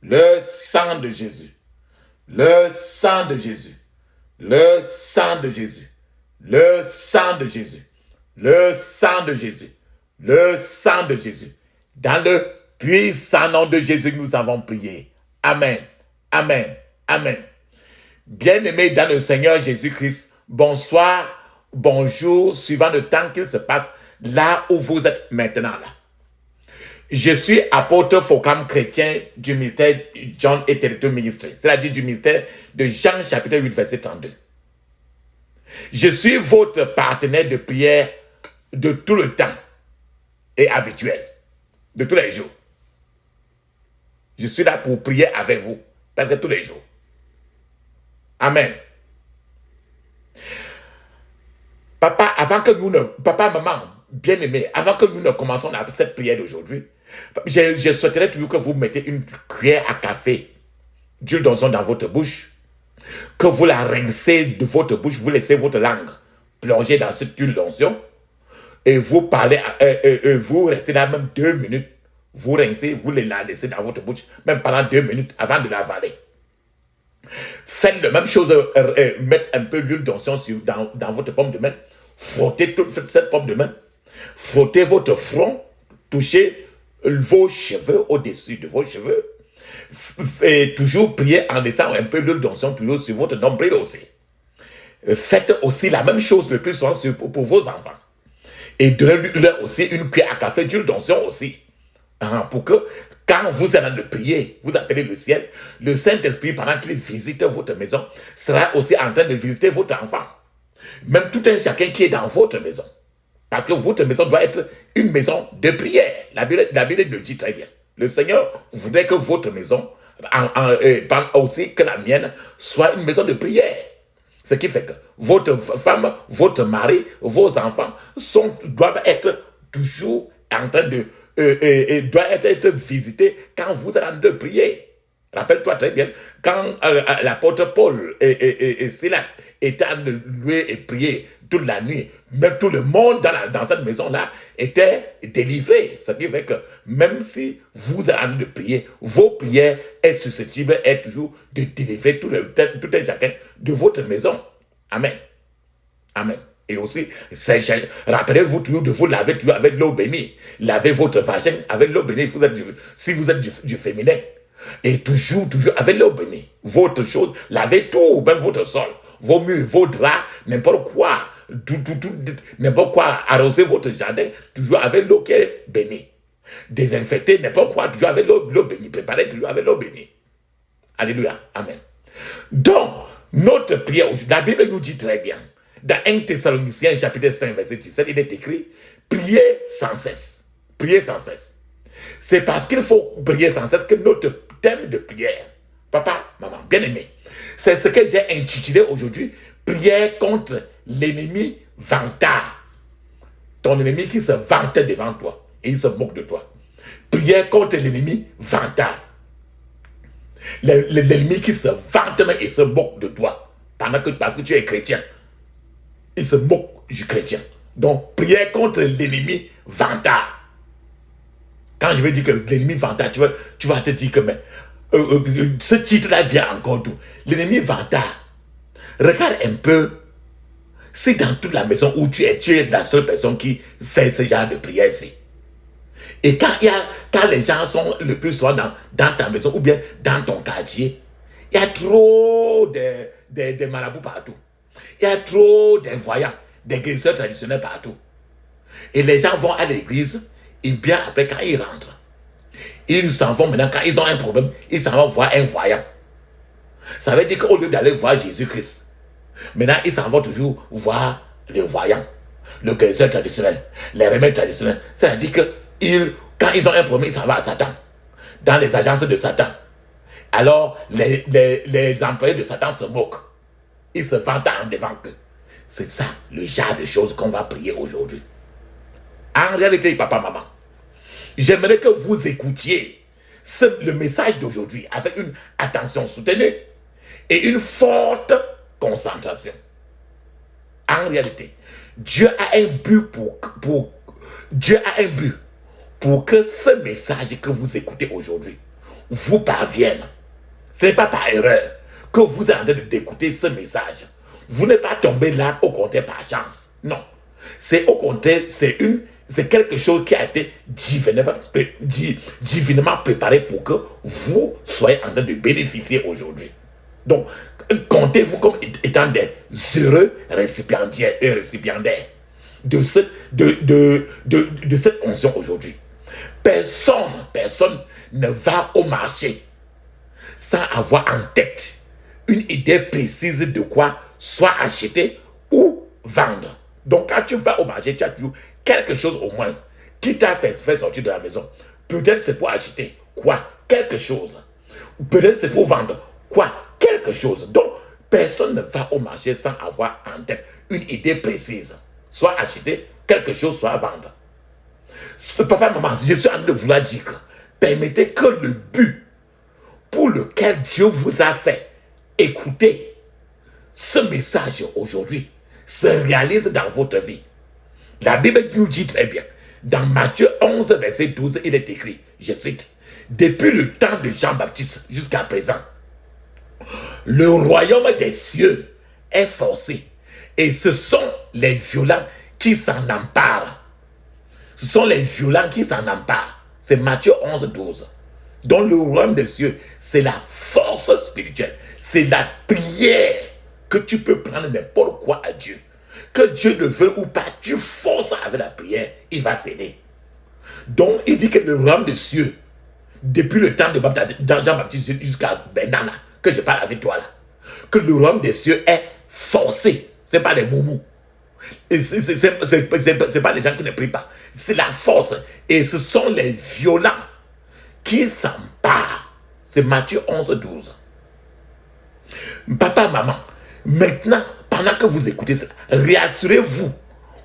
Le sang de Jésus. Le sang de Jésus. Le sang de Jésus. Le sang de Jésus. Le sang de Jésus. Le sang de Jésus. Dans le puissant nom de Jésus, nous avons prié. Amen. Amen. Amen. Bien-aimés dans le Seigneur Jésus-Christ, bonsoir, bonjour, suivant le temps qu'il se passe là où vous êtes maintenant là. Je suis apôtre Focam chrétien du ministère John et Territory Ministry, c'est-à-dire du ministère de Jean chapitre 8 verset 32. Je suis votre partenaire de prière de tout le temps et habituel, de tous les jours. Je suis là pour prier avec vous, parce que tous les jours. Amen. Papa, maman, bien-aimé, avant que nous ne commencions cette prière d'aujourd'hui, je souhaiterais toujours que vous mettez une cuillère à café d'huile d'onction dans votre bouche, que vous la rincez de votre bouche, vous laissez votre langue plonger dans cette huile d'onction, et vous parlez, vous restez là même 2 minutes, vous rincez, vous la laissez dans votre bouche, même pendant 2 minutes avant de l'avaler. Faites la même chose, mettre un peu d'huile d'onction dans votre paume de main, frottez toute cette paume de main, frottez votre front, touchez vos cheveux au-dessus de vos cheveux, et toujours priez en laissant un peu d'huile d'onction toujours sur votre nombril aussi. Faites aussi la même chose le plus souvent pour vos enfants. Et donnez-leur aussi une cuillère à café d'huile d'onction aussi. Pour que quand vous êtes en train de prier, vous appelez le ciel, le Saint-Esprit, pendant qu'il visite votre maison, sera aussi en train de visiter votre enfant. Même tout un chacun qui est dans votre maison. Parce que votre maison doit être une maison de prière. La Bible le dit très bien. Le Seigneur voudrait que votre maison, aussi que la mienne, soit une maison de prière. Ce qui fait que votre femme, votre mari, vos enfants doivent être toujours en train de doit être visités quand vous êtes en train de prier. Rappelle-toi très bien, quand l'apôtre Paul et Silas étaient en train de louer et prier toute la nuit, même tout le monde dans cette maison-là était délivré. Ce qui fait que même si vous êtes en train de prier, vos prières sont susceptibles est toujours de délivrer tout un chacun de votre maison. Amen. Amen. Et aussi, rappelez-vous toujours de vous laver toujours avec l'eau bénie. Lavez votre vagin avec l'eau bénie si vous êtes du féminin. Et toujours avec l'eau bénie. Votre chose, lavez tout, même votre sol, vos murs, vos draps, n'importe quoi. N'importe quoi, arrosez votre jardin, toujours avec l'eau qui est bénie. Désinfectez n'importe quoi, toujours avec l'eau bénie. Préparez toujours avec l'eau bénie. Alléluia. Amen. Donc, notre prière, la Bible nous dit très bien. Dans 1 Thessaloniciens chapitre 5 verset 17, il est écrit « Priez sans cesse ». Priez sans cesse. C'est parce qu'il faut prier sans cesse que notre thème de prière, papa, maman, bien-aimé, c'est ce que j'ai intitulé aujourd'hui « Prière contre l'ennemi vantard ». Ton ennemi qui se vante devant toi et il se moque de toi. Prière contre l'ennemi vantard. L'ennemi qui se vante et se moque de toi parce que tu es chrétien. Il se moque du chrétien. Donc, prière contre l'ennemi vantard. Quand je veux dire que l'ennemi vantard, tu vas te dire que ce titre-là vient encore d'où? L'ennemi vantard. Regarde un peu si dans toute la maison où tu es la seule personne qui fait ce genre de prière-ci. Et quand les gens sont le plus souvent dans ta maison ou bien dans ton quartier, il y a trop de marabouts partout. Il y a trop de voyants, des guérisseurs traditionnels partout. Et les gens vont à l'église, et bien après, quand ils rentrent, ils s'en vont maintenant, quand ils ont un problème, ils s'en vont voir un voyant. Ça veut dire qu'au lieu d'aller voir Jésus-Christ, maintenant, ils s'en vont toujours voir le voyant, le guérisseur traditionnel, les remèdes traditionnels. C'est-à-dire que quand ils ont un problème, ils s'en vont à Satan, dans les agences de Satan. Alors, les employés de Satan se moquent. Ils se vantent en devant que c'est ça le genre de choses qu'on va prier aujourd'hui. En réalité, papa, maman, j'aimerais que vous écoutiez le message d'aujourd'hui avec une attention soutenue et une forte concentration. En réalité, Dieu a un but pour que ce message que vous écoutez aujourd'hui vous parviennent. Ce n'est pas par erreur que vous êtes en train d'écouter ce message. Vous n'êtes pas tombé là au contraire par chance. Non. C'est au contraire, c'est quelque chose qui a été divinement préparé pour que vous soyez en train de bénéficier aujourd'hui. Donc, comptez-vous comme étant des heureux récipiendaires et récipiendaires de cette onction aujourd'hui. Personne ne va au marché sans avoir en tête une idée précise de quoi soit acheter ou vendre. Donc, quand tu vas au marché, tu as toujours quelque chose au moins qui t'a fait sortir de la maison. Peut-être c'est pour acheter quoi? Quelque chose. Peut-être c'est pour vendre quoi? Quelque chose. Donc, personne ne va au marché sans avoir en tête une idée précise. Soit acheter quelque chose, soit vendre. Papa, maman, je suis en train de vouloir dire que permettez que le but pour lequel Dieu vous a fait écouter ce message aujourd'hui se réalise dans votre vie. La Bible nous dit très bien, dans Matthieu 11, verset 12, il est écrit, je cite, « Depuis le temps de Jean-Baptiste jusqu'à présent, le royaume des cieux est forcé et ce sont les violents qui s'en emparent. » Ce sont les violents qui s'en emparent. C'est Matthieu 11, 12. Donc le royaume des cieux, c'est la force spirituelle. C'est la prière que tu peux prendre n'importe quoi à Dieu. Que Dieu le veut ou pas, tu forces avec la prière, il va céder. Donc il dit que le royaume des cieux, depuis le temps de Jean-Baptiste jusqu'à Benana, que je parle avec toi là, que le royaume des cieux est forcé. Ce n'est pas les moumous. C'est pas les gens qui ne prient pas. C'est la force. Et ce sont les violents qui s'emparent. C'est Matthieu 11, 12. Papa, maman, maintenant, pendant que vous écoutez ça, réassurez-vous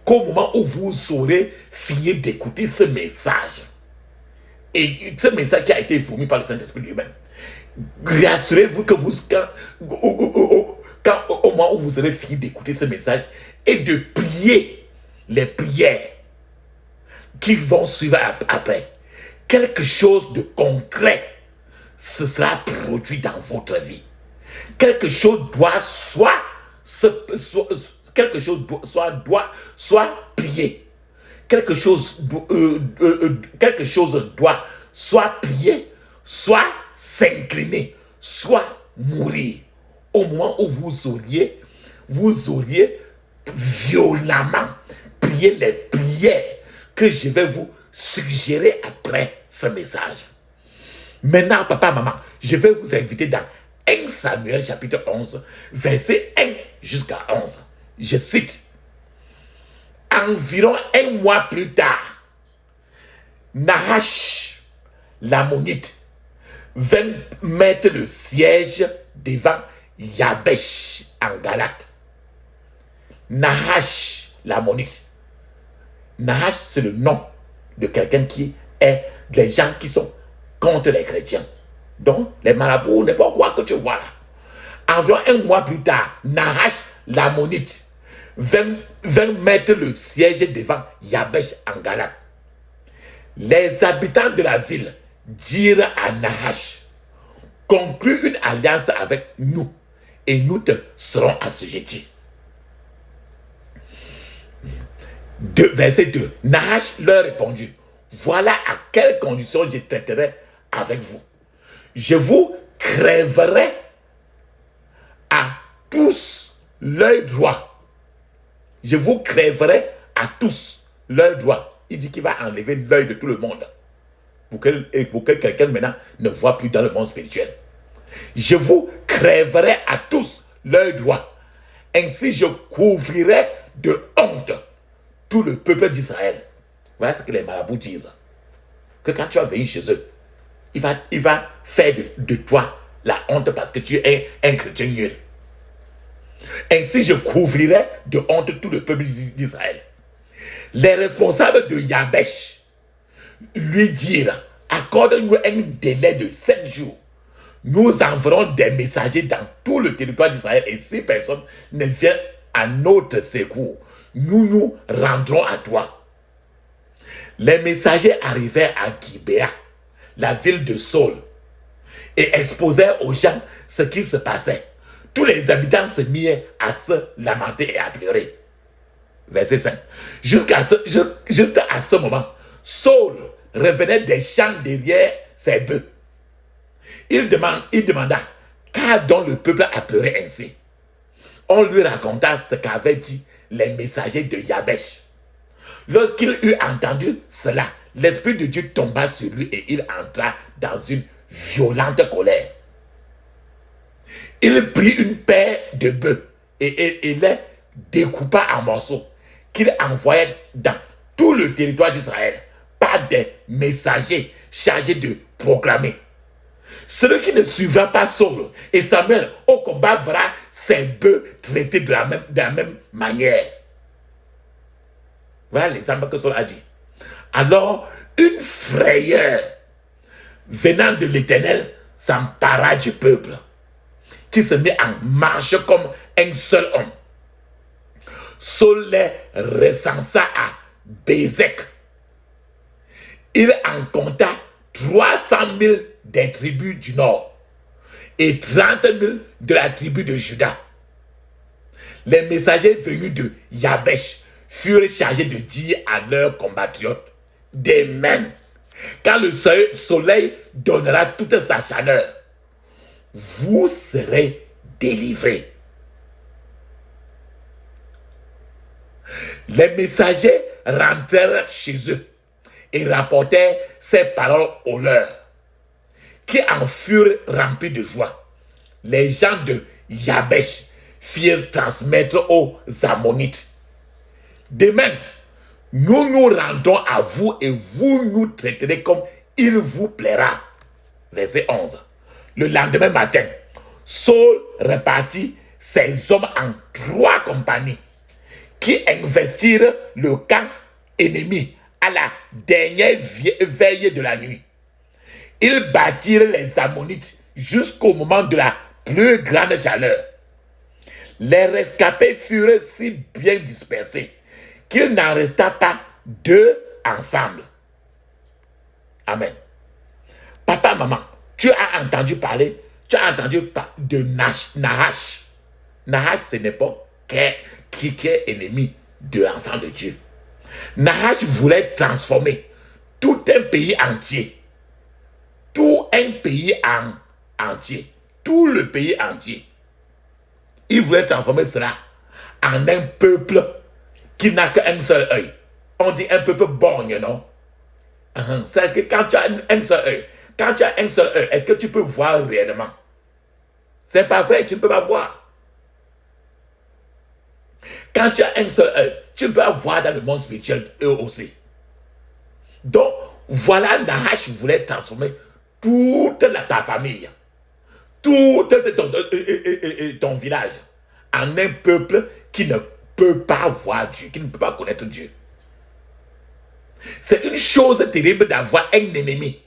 qu'au moment où vous aurez fini d'écouter ce message, et ce message qui a été fourni par le Saint-Esprit lui-même, réassurez-vous que au moment où vous aurez fini d'écouter ce message et de prier les prières qui vont suivre après, quelque chose de concret se sera produit dans votre vie. Quelque chose doit soit prié. Quelque chose doit soit prier, soit s'incliner, soit mourir. Au moment où vous auriez violemment prié les prières que je vais vous suggérer après ce message. Maintenant, papa, maman, je vais vous inviter dans 1 Samuel chapitre 11, verset 1 jusqu'à 11. Je cite, « Environ un mois plus tard, Nahash, l'ammonite, vint mettre le siège devant Yabesh en Galate. » Nahash, l'ammonite. Nahash, c'est le nom de quelqu'un qui est des gens qui sont contre les chrétiens. Donc, les marabouts, n'importe quoi que tu vois là. Environ un mois plus tard, Nahash, l'ammonite, vint mettre le siège devant Yabesh en Galate. Les habitants de la ville dirent à Nahash, « Conclus une alliance avec nous et nous te serons assujettis. » Verset 2. Nahash leur répondit, « Voilà à quelles conditions je traiterai avec vous. Je vous crèverai à tous l'œil droit. » Je vous crèverai à tous l'œil droit. Il dit qu'il va enlever l'œil de tout le monde. Pour que quelqu'un maintenant ne voit plus dans le monde spirituel. Je vous crèverai à tous l'œil droit. Ainsi je couvrirai de honte tout le peuple d'Israël. Voilà ce que les marabouts disent. Que quand tu vas venir chez eux, il va faire de toi la honte parce que tu es un chrétien nul. Ainsi je couvrirai de honte tout le peuple d'Israël. Les responsables de Yabesh lui dirent, accorde-nous un délai de 7 jours. Nous enverrons des messagers dans tout le territoire d'Israël et si personne ne vient à notre secours, nous nous rendrons à toi. Les messagers arrivèrent à Gibéa, la ville de Saul. et exposait aux gens ce qui se passait. Tous les habitants se mirent à se lamenter et à pleurer. Verset 5. Jusqu'à ce moment, Saul revenait des champs derrière ses bœufs. Il demanda, car donc le peuple a pleuré ainsi. On lui raconta ce qu'avaient dit les messagers de Yabesh. Lorsqu'il eut entendu cela, l'Esprit de Dieu tomba sur lui et il entra dans une violente colère. Il prit une paire de bœufs et les découpa en morceaux qu'il envoyait dans tout le territoire d'Israël par des messagers chargés de proclamer. Celui qui ne suivra pas Saul et Samuel au combat verra ses bœufs traités de la même manière. Voilà l'exemple que Saul a dit. Alors, une frayeur venant de l'Éternel s'empara du peuple, qui se mit en marche comme un seul homme. Saul les recensa à Bézek. Il en compta 300 000 des tribus du nord et 30 000 de la tribu de Juda. Les messagers venus de Yabesh furent chargés de dire à leurs compatriotes: demain, quand le soleil donnera toute sa chaleur, vous serez délivrés. Les messagers rentrèrent chez eux et rapportèrent ces paroles aux leurs, qui en furent remplis de joie. Les gens de Yabesh firent transmettre aux Ammonites: demain, nous nous rendons à vous et vous nous traiterez comme il vous plaira. Verset 11. Le lendemain matin, Saul répartit ses hommes en 3 compagnies qui investirent le camp ennemi à la dernière veille de la nuit. Ils battirent les Ammonites jusqu'au moment de la plus grande chaleur. Les rescapés furent si bien dispersés qu'il n'en resta pas 2 ensemble. Amen. Papa, maman, tu as entendu parler de Nahash. Nahash, ce n'est pas qui est ennemi de l'enfant de Dieu. Nahash voulait transformer tout un pays entier. Tout un pays entier. Tout le pays entier. Il voulait transformer cela en un peuple qui n'a qu'un seul œil. On dit un peuple borgne, non? C'est que quand tu as un seul œil, est-ce que tu peux voir réellement? C'est pas vrai, tu ne peux pas voir. Quand tu as un seul œil, tu peux voir dans le monde spirituel eux aussi. Donc, voilà, Nahash voulait transformer toute ta famille, tout ton village en un peuple qui ne peut pas voir Dieu, qui ne peut pas connaître Dieu. C'est une chose terrible d'avoir un ennemi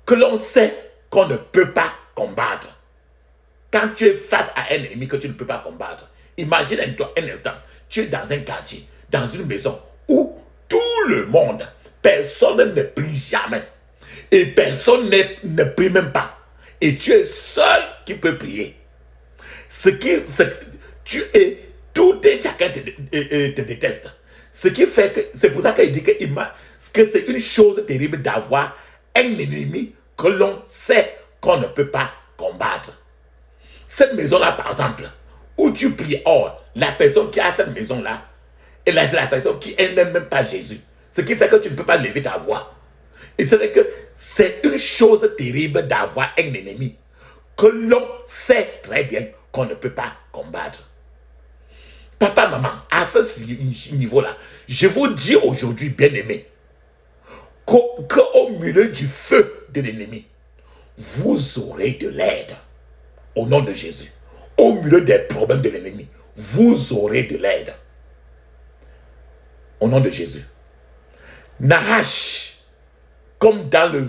que l'on sait qu'on ne peut pas combattre. Quand tu es face à un ennemi que tu ne peux pas combattre, imagine-toi un instant, tu es dans un quartier, dans une maison où tout le monde, personne ne prie jamais et personne ne prie même pas, et tu es seul qui peut prier. Tout et chacun te déteste. Ce qui fait que, c'est pour ça qu'il dit que c'est une chose terrible d'avoir un ennemi que l'on sait qu'on ne peut pas combattre. Cette maison-là, par exemple, où tu pries, or, la personne qui a cette maison-là, c'est la personne qui n'aime même pas Jésus. Ce qui fait que tu ne peux pas lever ta voix. Et c'est vrai que c'est une chose terrible d'avoir un ennemi que l'on sait très bien qu'on ne peut pas combattre. Papa, maman, à ce niveau-là, je vous dis aujourd'hui, bien-aimés, qu'au milieu du feu de l'ennemi, vous aurez de l'aide. Au nom de Jésus. Au milieu des problèmes de l'ennemi, vous aurez de l'aide. Au nom de Jésus. Nahash, comme dans le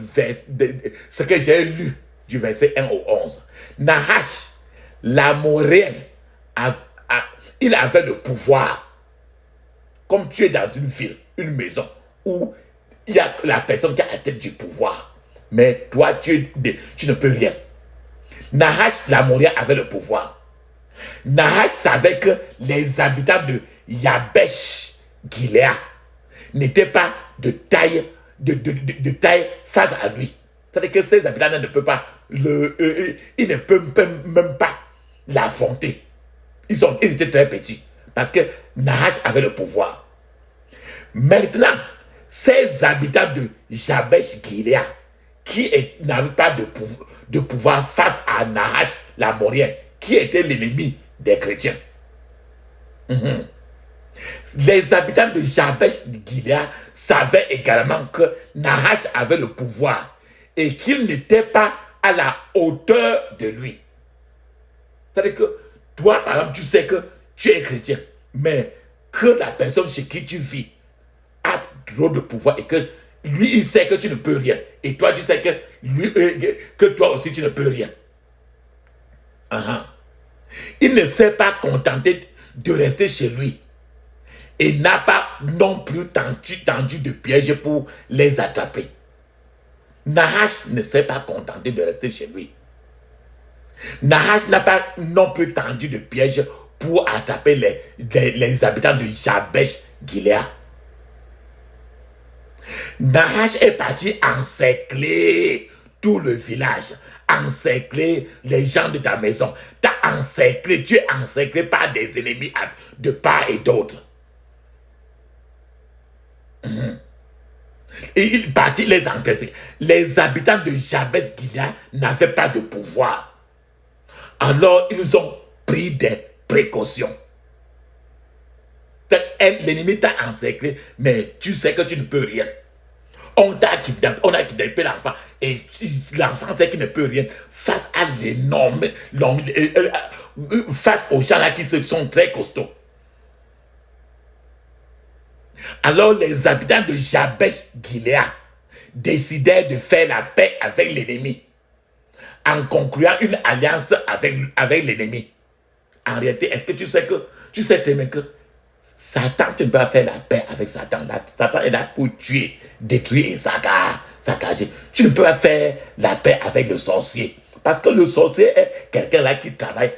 ce que j'ai lu du verset 1 au 11, Nahash, l'Amoréen, il avait le pouvoir. Comme tu es dans une ville, une maison, où il y a la personne qui a la tête du pouvoir, mais toi, tu ne peux rien. Nahash, l'Amorien, avait le pouvoir. Nahash savait que les habitants de Yabesh Gilead n'étaient pas de taille, de taille face à lui. C'est-à-dire que ces habitants ne peuvent pas ils ne peuvent même pas l'affronter. Ils étaient très petits. Parce que Nahash avait le pouvoir. Maintenant, ces habitants de Jabesh Gilead qui n'avaient pas de pouvoir face à Nahash l'Amorien, qui était l'ennemi des chrétiens. Les habitants de Jabesh Gilead savaient également que Nahash avait le pouvoir et qu'il n'était pas à la hauteur de lui. C'est-à-dire que toi, par exemple, tu sais que tu es chrétien, mais que la personne chez qui tu vis a trop de pouvoir et que lui, il sait que tu ne peux rien. Et toi, tu sais que toi aussi, tu ne peux rien. Il ne s'est pas contenté de rester chez lui et n'a pas non plus tendu de piège pour les attraper. Nahash ne s'est pas contenté de rester chez lui. Nahash n'a pas non plus tendu de piège pour attraper les habitants de Jabesh Gilead. Nahash est parti encercler tout le village, encercler les gens de ta maison. Tu es encerclé par des ennemis de part et d'autre. Et il partit les encaisser. Les habitants de Jabesh Gilead n'avaient pas de pouvoir. Alors ils ont pris des précautions. L'ennemi t'a encerclé, mais tu sais que tu ne peux rien. On a kidnappé l'enfant et l'enfant sait qu'il ne peut rien face à face aux gens là qui sont très costauds. Alors les habitants de Jabesh Gilead décidèrent de faire la paix avec l'ennemi en concluant une alliance avec l'ennemi. En réalité, est-ce que tu sais très bien que Satan, tu ne peux pas faire la paix avec Satan. Satan est là pour tuer, détruire et saccager. Tu ne peux pas faire la paix avec le sorcier. Parce que le sorcier est quelqu'un là qui travaille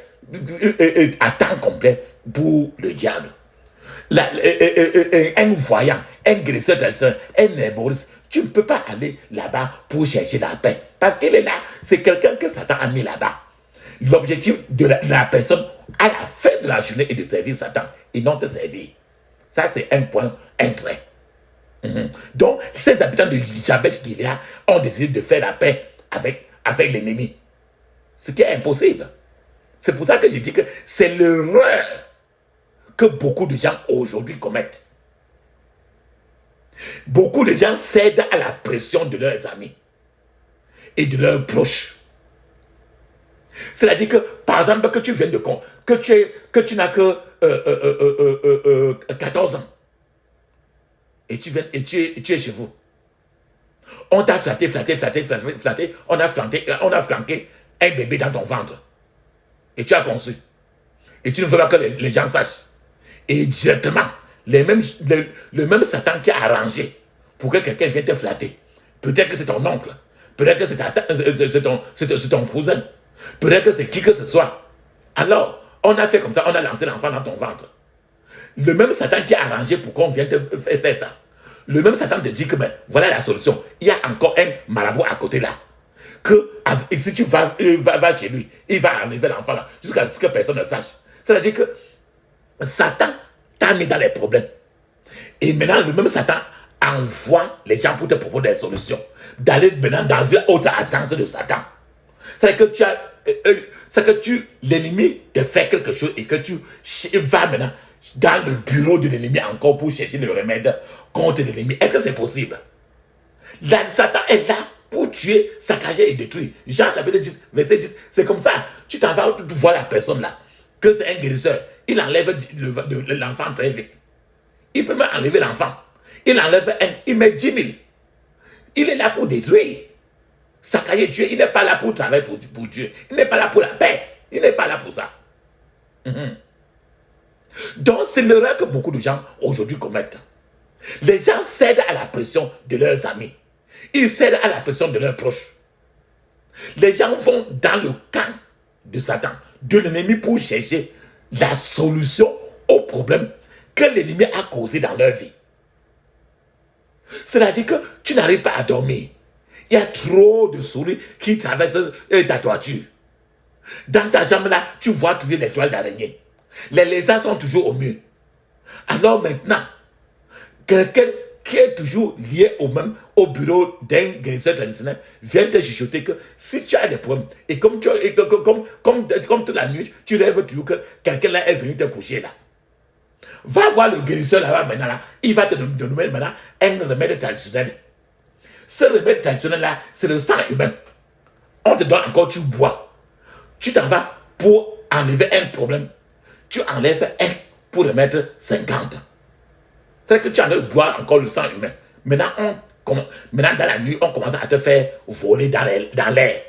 à temps complet pour le diable. Un voyant, un guérisseur traditionnel, un herboriste, tu ne peux pas aller là-bas pour chercher la paix. Parce qu'il est là, c'est quelqu'un que Satan a mis là-bas. L'objectif de la personne à la fin de la journée est de servir Satan et non de servir. Ça, c'est un point, un trait. Donc, ces habitants de Jabesh Gilead ont décidé de faire la paix avec l'ennemi. Ce qui est impossible. C'est pour ça que je dis que c'est l'erreur que beaucoup de gens aujourd'hui commettent. Beaucoup de gens cèdent à la pression de leurs amis et de leurs proches. C'est-à-dire que, par exemple, que tu viens de que tu n'as que 14 ans et tu es chez vous. On t'a flatté, on a flanqué un bébé dans ton ventre et tu as conçu. Et tu ne veux pas que les gens sachent. Et directement, le même Satan qui a arrangé pour que quelqu'un vienne te flatter. Peut-être que c'est ton oncle, peut-être que c'est ton cousin, peut-être que c'est qui que ce soit. Alors, on a fait comme ça, on a lancé l'enfant dans ton ventre. Le même Satan qui a arrangé pour qu'on vienne te faire ça. Le même Satan te dit que voilà la solution. Il y a encore un marabout à côté là. Que si tu vas chez lui, il va enlever l'enfant là, jusqu'à ce que personne ne sache. C'est-à-dire que Satan t'a mis dans les problèmes. Et maintenant, le même Satan envoie les gens pour te proposer des solutions. D'aller maintenant dans une autre agence de Satan. C'est-à-dire que l'ennemi te fait quelque chose et que tu vas maintenant dans le bureau de l'ennemi encore pour chercher le remède contre l'ennemi. Est-ce que c'est possible? Là, Satan est là pour tuer, saccager et détruire. Jean chapitre 10, verset 10, c'est comme ça. Tu t'en vas voir la personne là, que c'est un guérisseur. Il enlève l'enfant très vite. Il peut même enlever l'enfant. Il enlève il met 10 000. Il est là pour détruire, saccager, tuer. Il n'est pas là pour travailler pour Dieu. Il n'est pas là pour la paix. Il n'est pas là pour ça. Donc, c'est l'erreur que beaucoup de gens aujourd'hui commettent. Les gens cèdent à la pression de leurs amis. Ils cèdent à la pression de leurs proches. Les gens vont dans le camp de Satan, de l'ennemi pour chercher la solution au problème que l'ennemi a causé dans leur vie. C'est-à-dire que tu n'arrives pas à dormir. Il y a trop de souris qui traversent ta toiture. Dans ta chambre là, tu vois toujours les toiles d'araignée. Les lézards sont toujours au mur. Alors maintenant, quelqu'un qui est toujours lié au bureau d'un guérisseur traditionnel vient te chuchoter que si tu as des problèmes, et comme toute la nuit, tu rêves toujours que quelqu'un là est venu te coucher là. Va voir le guérisseur là-bas maintenant là, il va te donner maintenant un remède traditionnel. Ce remède traditionnel là, c'est le sang humain. On te donne encore, tu bois. Tu t'en vas pour enlever un problème. Tu enlèves un pour remettre 50. C'est-à-dire que tu enlèves boire encore le sang humain. Maintenant, dans la nuit, on commence à te faire voler dans l'air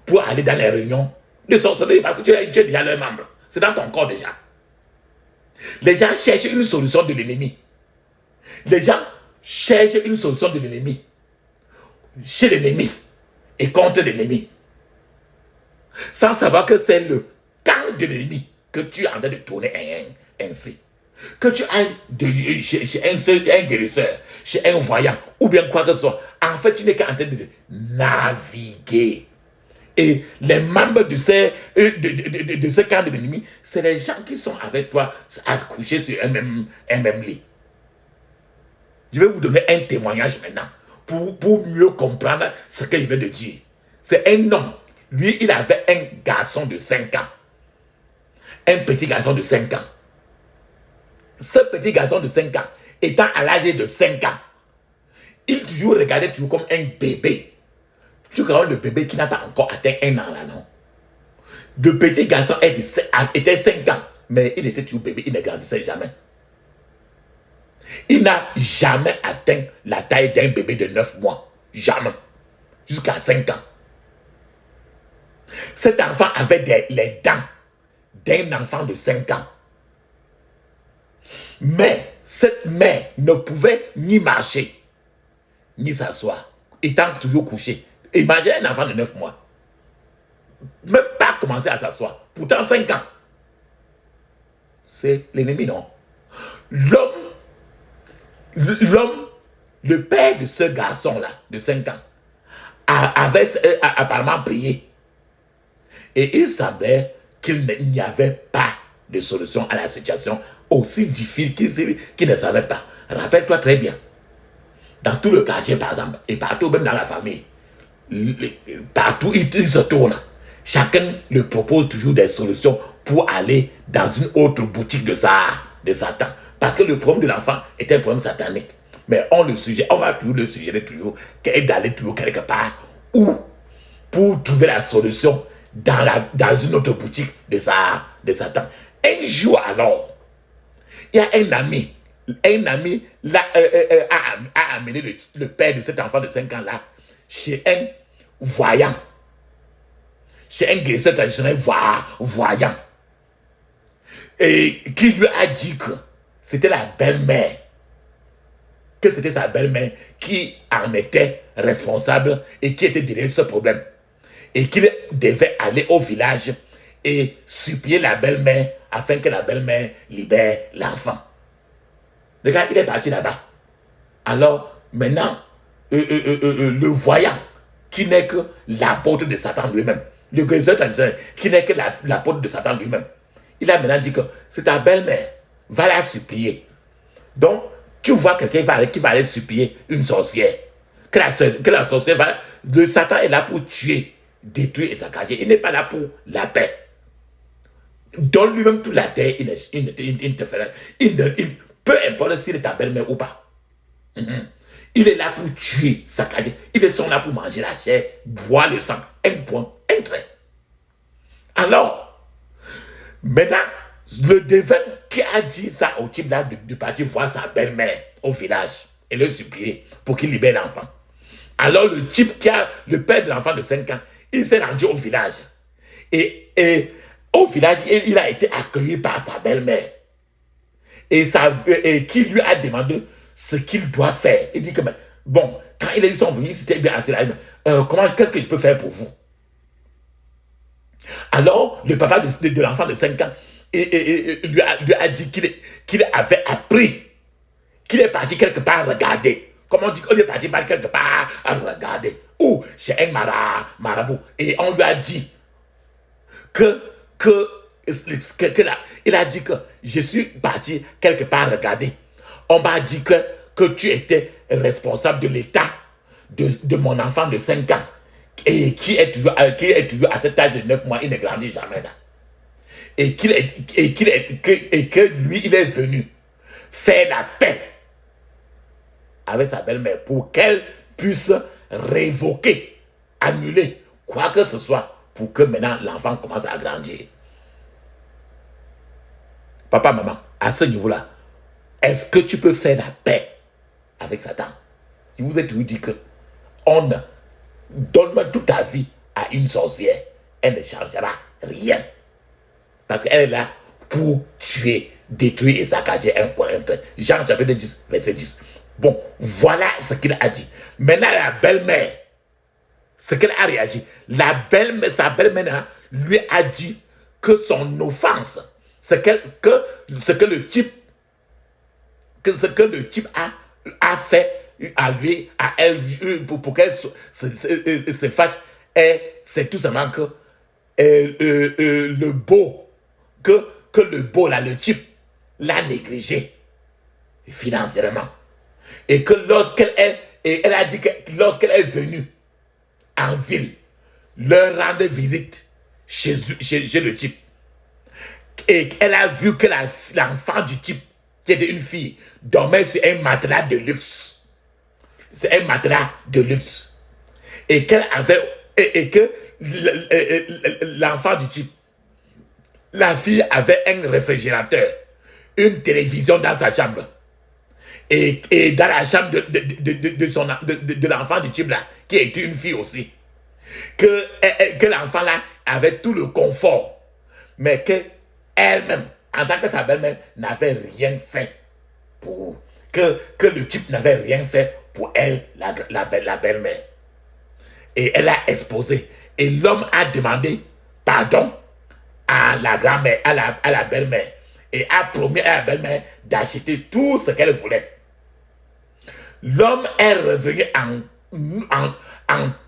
pour aller dans les réunions de sorcellerie parce que tu es déjà leur membre. C'est dans ton corps déjà. Les gens cherchent une solution de l'ennemi. Les gens cherchent une solution de l'ennemi. Chez l'ennemi et contre l'ennemi. Sans savoir que c'est le camp de l'ennemi que tu es en train de tourner ainsi. Que tu ailles chez un guérisseur, chez un voyant, ou bien quoi que ce soit. En fait, tu n'es qu'en train de naviguer. Et les membres de ce camp de l'ennemi, c'est les gens qui sont avec toi à se coucher sur un même lit. Je vais vous donner un témoignage maintenant pour mieux comprendre ce qu'il vient de dire. C'est un homme. Lui, il avait un garçon de 5 ans. Un petit garçon de 5 ans. Ce petit garçon de 5 ans, étant à l'âge de 5 ans, il toujours regardait toujours comme un bébé. Tu vois le bébé qui n'a pas encore atteint 1 an là, non? Le petit garçon était 5 ans, mais il était toujours bébé, il ne grandissait jamais. Il n'a jamais atteint la taille d'un bébé de 9 mois. Jamais. Jusqu'à 5 ans. Cet enfant avait les dents d'un enfant de 5 ans. Mais cette mère ne pouvait ni marcher, ni s'asseoir, étant toujours couchée. Imaginez un enfant de 9 mois. Même pas commencer à s'asseoir. Pourtant 5 ans. C'est l'ennemi, non? L'homme, le père de ce garçon-là, de 5 ans, avait apparemment prié. Et il semblait qu'il n'y avait pas de solution à la situation aussi difficile qu'il ne savait pas. Rappelle-toi très bien, dans tout le quartier par exemple, et partout même dans la famille, partout il se tourne, chacun lui propose toujours des solutions pour aller dans une autre boutique de Satan. Parce que le problème de l'enfant est un problème satanique. Mais on va toujours le suggérer toujours d'aller toujours quelque part ou pour trouver la solution dans une autre boutique de Satan. Un jour alors, il y a un ami a amené le père de cet enfant de 5 ans là chez un voyant, chez un guérisseur traditionnel voyant, et qui lui a dit que c'était la belle-mère, que c'était sa belle-mère qui en était responsable et qui était derrière ce problème. Et qu'il devait aller au village et supplier la belle-mère afin que la belle-mère libère l'enfant. Le gars, il est parti là-bas. Alors, maintenant, le voyant, qui n'est que l'apôtre de Satan lui-même, le guérisseur traditionnel, qui n'est que l'apôtre de Satan lui-même, il a maintenant dit que c'est ta belle-mère, va la supplier. Donc, tu vois quelqu'un qui va aller supplier une sorcière. Que la sorcière de Satan est là pour tuer, détruire et saccager. Il n'est pas là pour la paix. Donne lui-même toute la terre, peu importe s'il est ta belle-mère ou pas. Il est là pour tuer, saccager. Ils sont là pour manger la chair, boire le sang. Un point, un trait. Alors, maintenant, le devin qui a dit ça au type là de partir voir sa belle-mère au village et le supplier pour qu'il libère l'enfant. Alors le type le père de l'enfant de 5 ans, il s'est rendu au village. Et au village, il a été accueilli par sa belle-mère. Et qui lui a demandé ce qu'il doit faire. Il dit que, bon, quand ils sont venus, c'était bien assez là. Qu'est-ce que je peux faire pour vous? Alors, le papa de l'enfant de 5 ans lui a dit qu'il avait appris, qu'il est parti quelque part regarder. Comment on dit qu'on est parti quelque part à regarder. Ou chez un marabout. Et on lui a dit il a dit que je suis parti quelque part regarder. On m'a dit que tu étais responsable de l'état de mon enfant de 5 ans. Et qui est toujours à cet âge de 9 mois, il ne grandit jamais là. Et que lui, il est venu faire la paix avec sa belle-mère pour qu'elle puisse révoquer, annuler quoi que ce soit pour que maintenant l'enfant commence à grandir. Papa, maman, à ce niveau-là, est-ce que tu peux faire la paix avec Satan? Je vous ai toujours dit que donne-moi toute ta vie à une sorcière, elle ne changera rien. Parce qu'elle est là pour tuer, détruire et saccager un point. Jean chapitre 10, verset 10. Bon, voilà ce qu'il a dit. Maintenant, la belle-mère, ce qu'elle a réagi, sa belle-mère lui a dit que son offense, ce que le type a fait à lui, à elle, pour qu'elle se fâche, c'est tout simplement que le beau, que le beau là, le type, l'a négligé financièrement. Et que elle a dit que lorsqu'elle est venue en ville, leur rendre visite chez le type, et elle a vu que l'enfant du type, qui était une fille, dormait sur un matelas de luxe. C'est un matelas de luxe. Et que l'enfant du type, la fille avait un réfrigérateur, une télévision dans sa chambre. Et dans la chambre de l'enfant du type là, qui était une fille aussi. Que l'enfant là avait tout le confort. Mais que elle-même, en tant que sa belle-mère, n'avait rien fait pour... Que le type n'avait rien fait pour elle, la belle-mère. Et elle a exposé. Et l'homme a demandé pardon à la grand-mère, à la belle-mère. Et a promis à la belle-mère d'acheter tout ce qu'elle voulait. L'homme est revenu en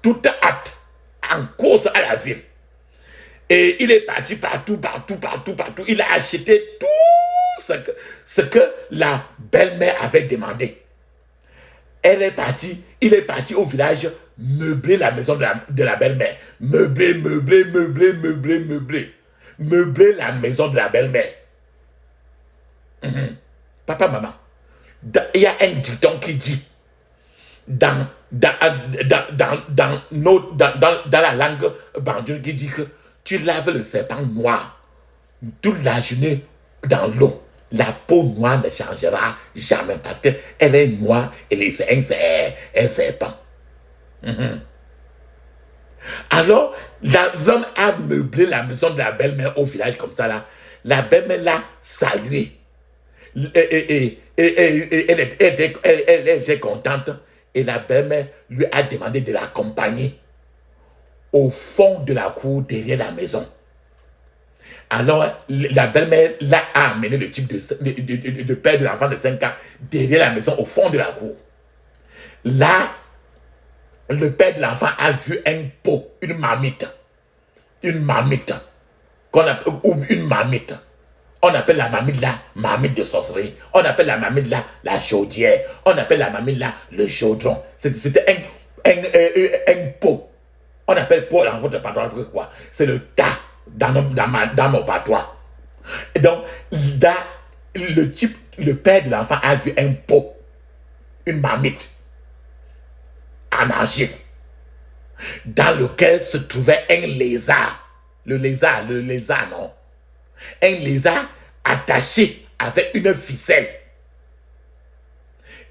toute hâte, en course à la ville. Et il est parti partout. Il a acheté tout ce que la belle-mère avait demandé. Il est parti au village meubler la maison de la belle-mère. Meubler la maison de la belle-mère. Papa, maman, il y a un dicton qui dit dans la langue banjoune qui dit que tu laves le serpent noir toute la journée dans l'eau. La peau noire ne changera jamais parce qu'elle est noire et c'est un serpent. Alors, l'homme a meublé la maison de la belle-mère au village comme ça là. La belle-mère l'a salué. Elle était contente et la belle-mère lui a demandé de l'accompagner au fond de la cour derrière la maison. Alors la belle-mère l'a amené le type de père de l'enfant de 5 ans derrière la maison au fond de la cour. Là, le père de l'enfant a vu un pot, une marmite, ou une marmite. On appelle la marmite là, marmite de sorcellerie. On appelle la marmite là, la chaudière. On appelle la marmite là, le chaudron. C'était un pot. On appelle pot dans votre patois quoi? C'est le tas dans mon patois. Et donc, là, le père de l'enfant a vu un pot, une marmite en argile, dans lequel se trouvait un lézard. Le lézard, non. Un lézard attaché avec une ficelle.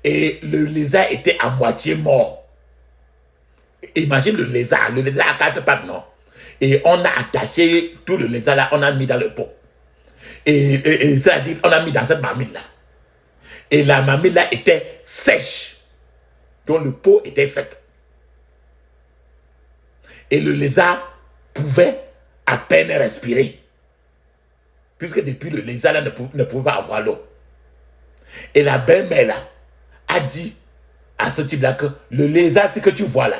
Et le lézard était à moitié mort. Imagine le lézard à 4 pattes, non? Et on a attaché tout le lézard là, on a mis dans le pot. Et ça a dit, on a mis dans cette marmite là. Et la marmite là était sèche. Donc le pot était sec. Et le lézard pouvait à peine respirer. Puisque depuis le lézard là ne pouvait pas avoir l'eau. Et la belle-mère là a dit à ce type là que le lézard, ce que tu vois là,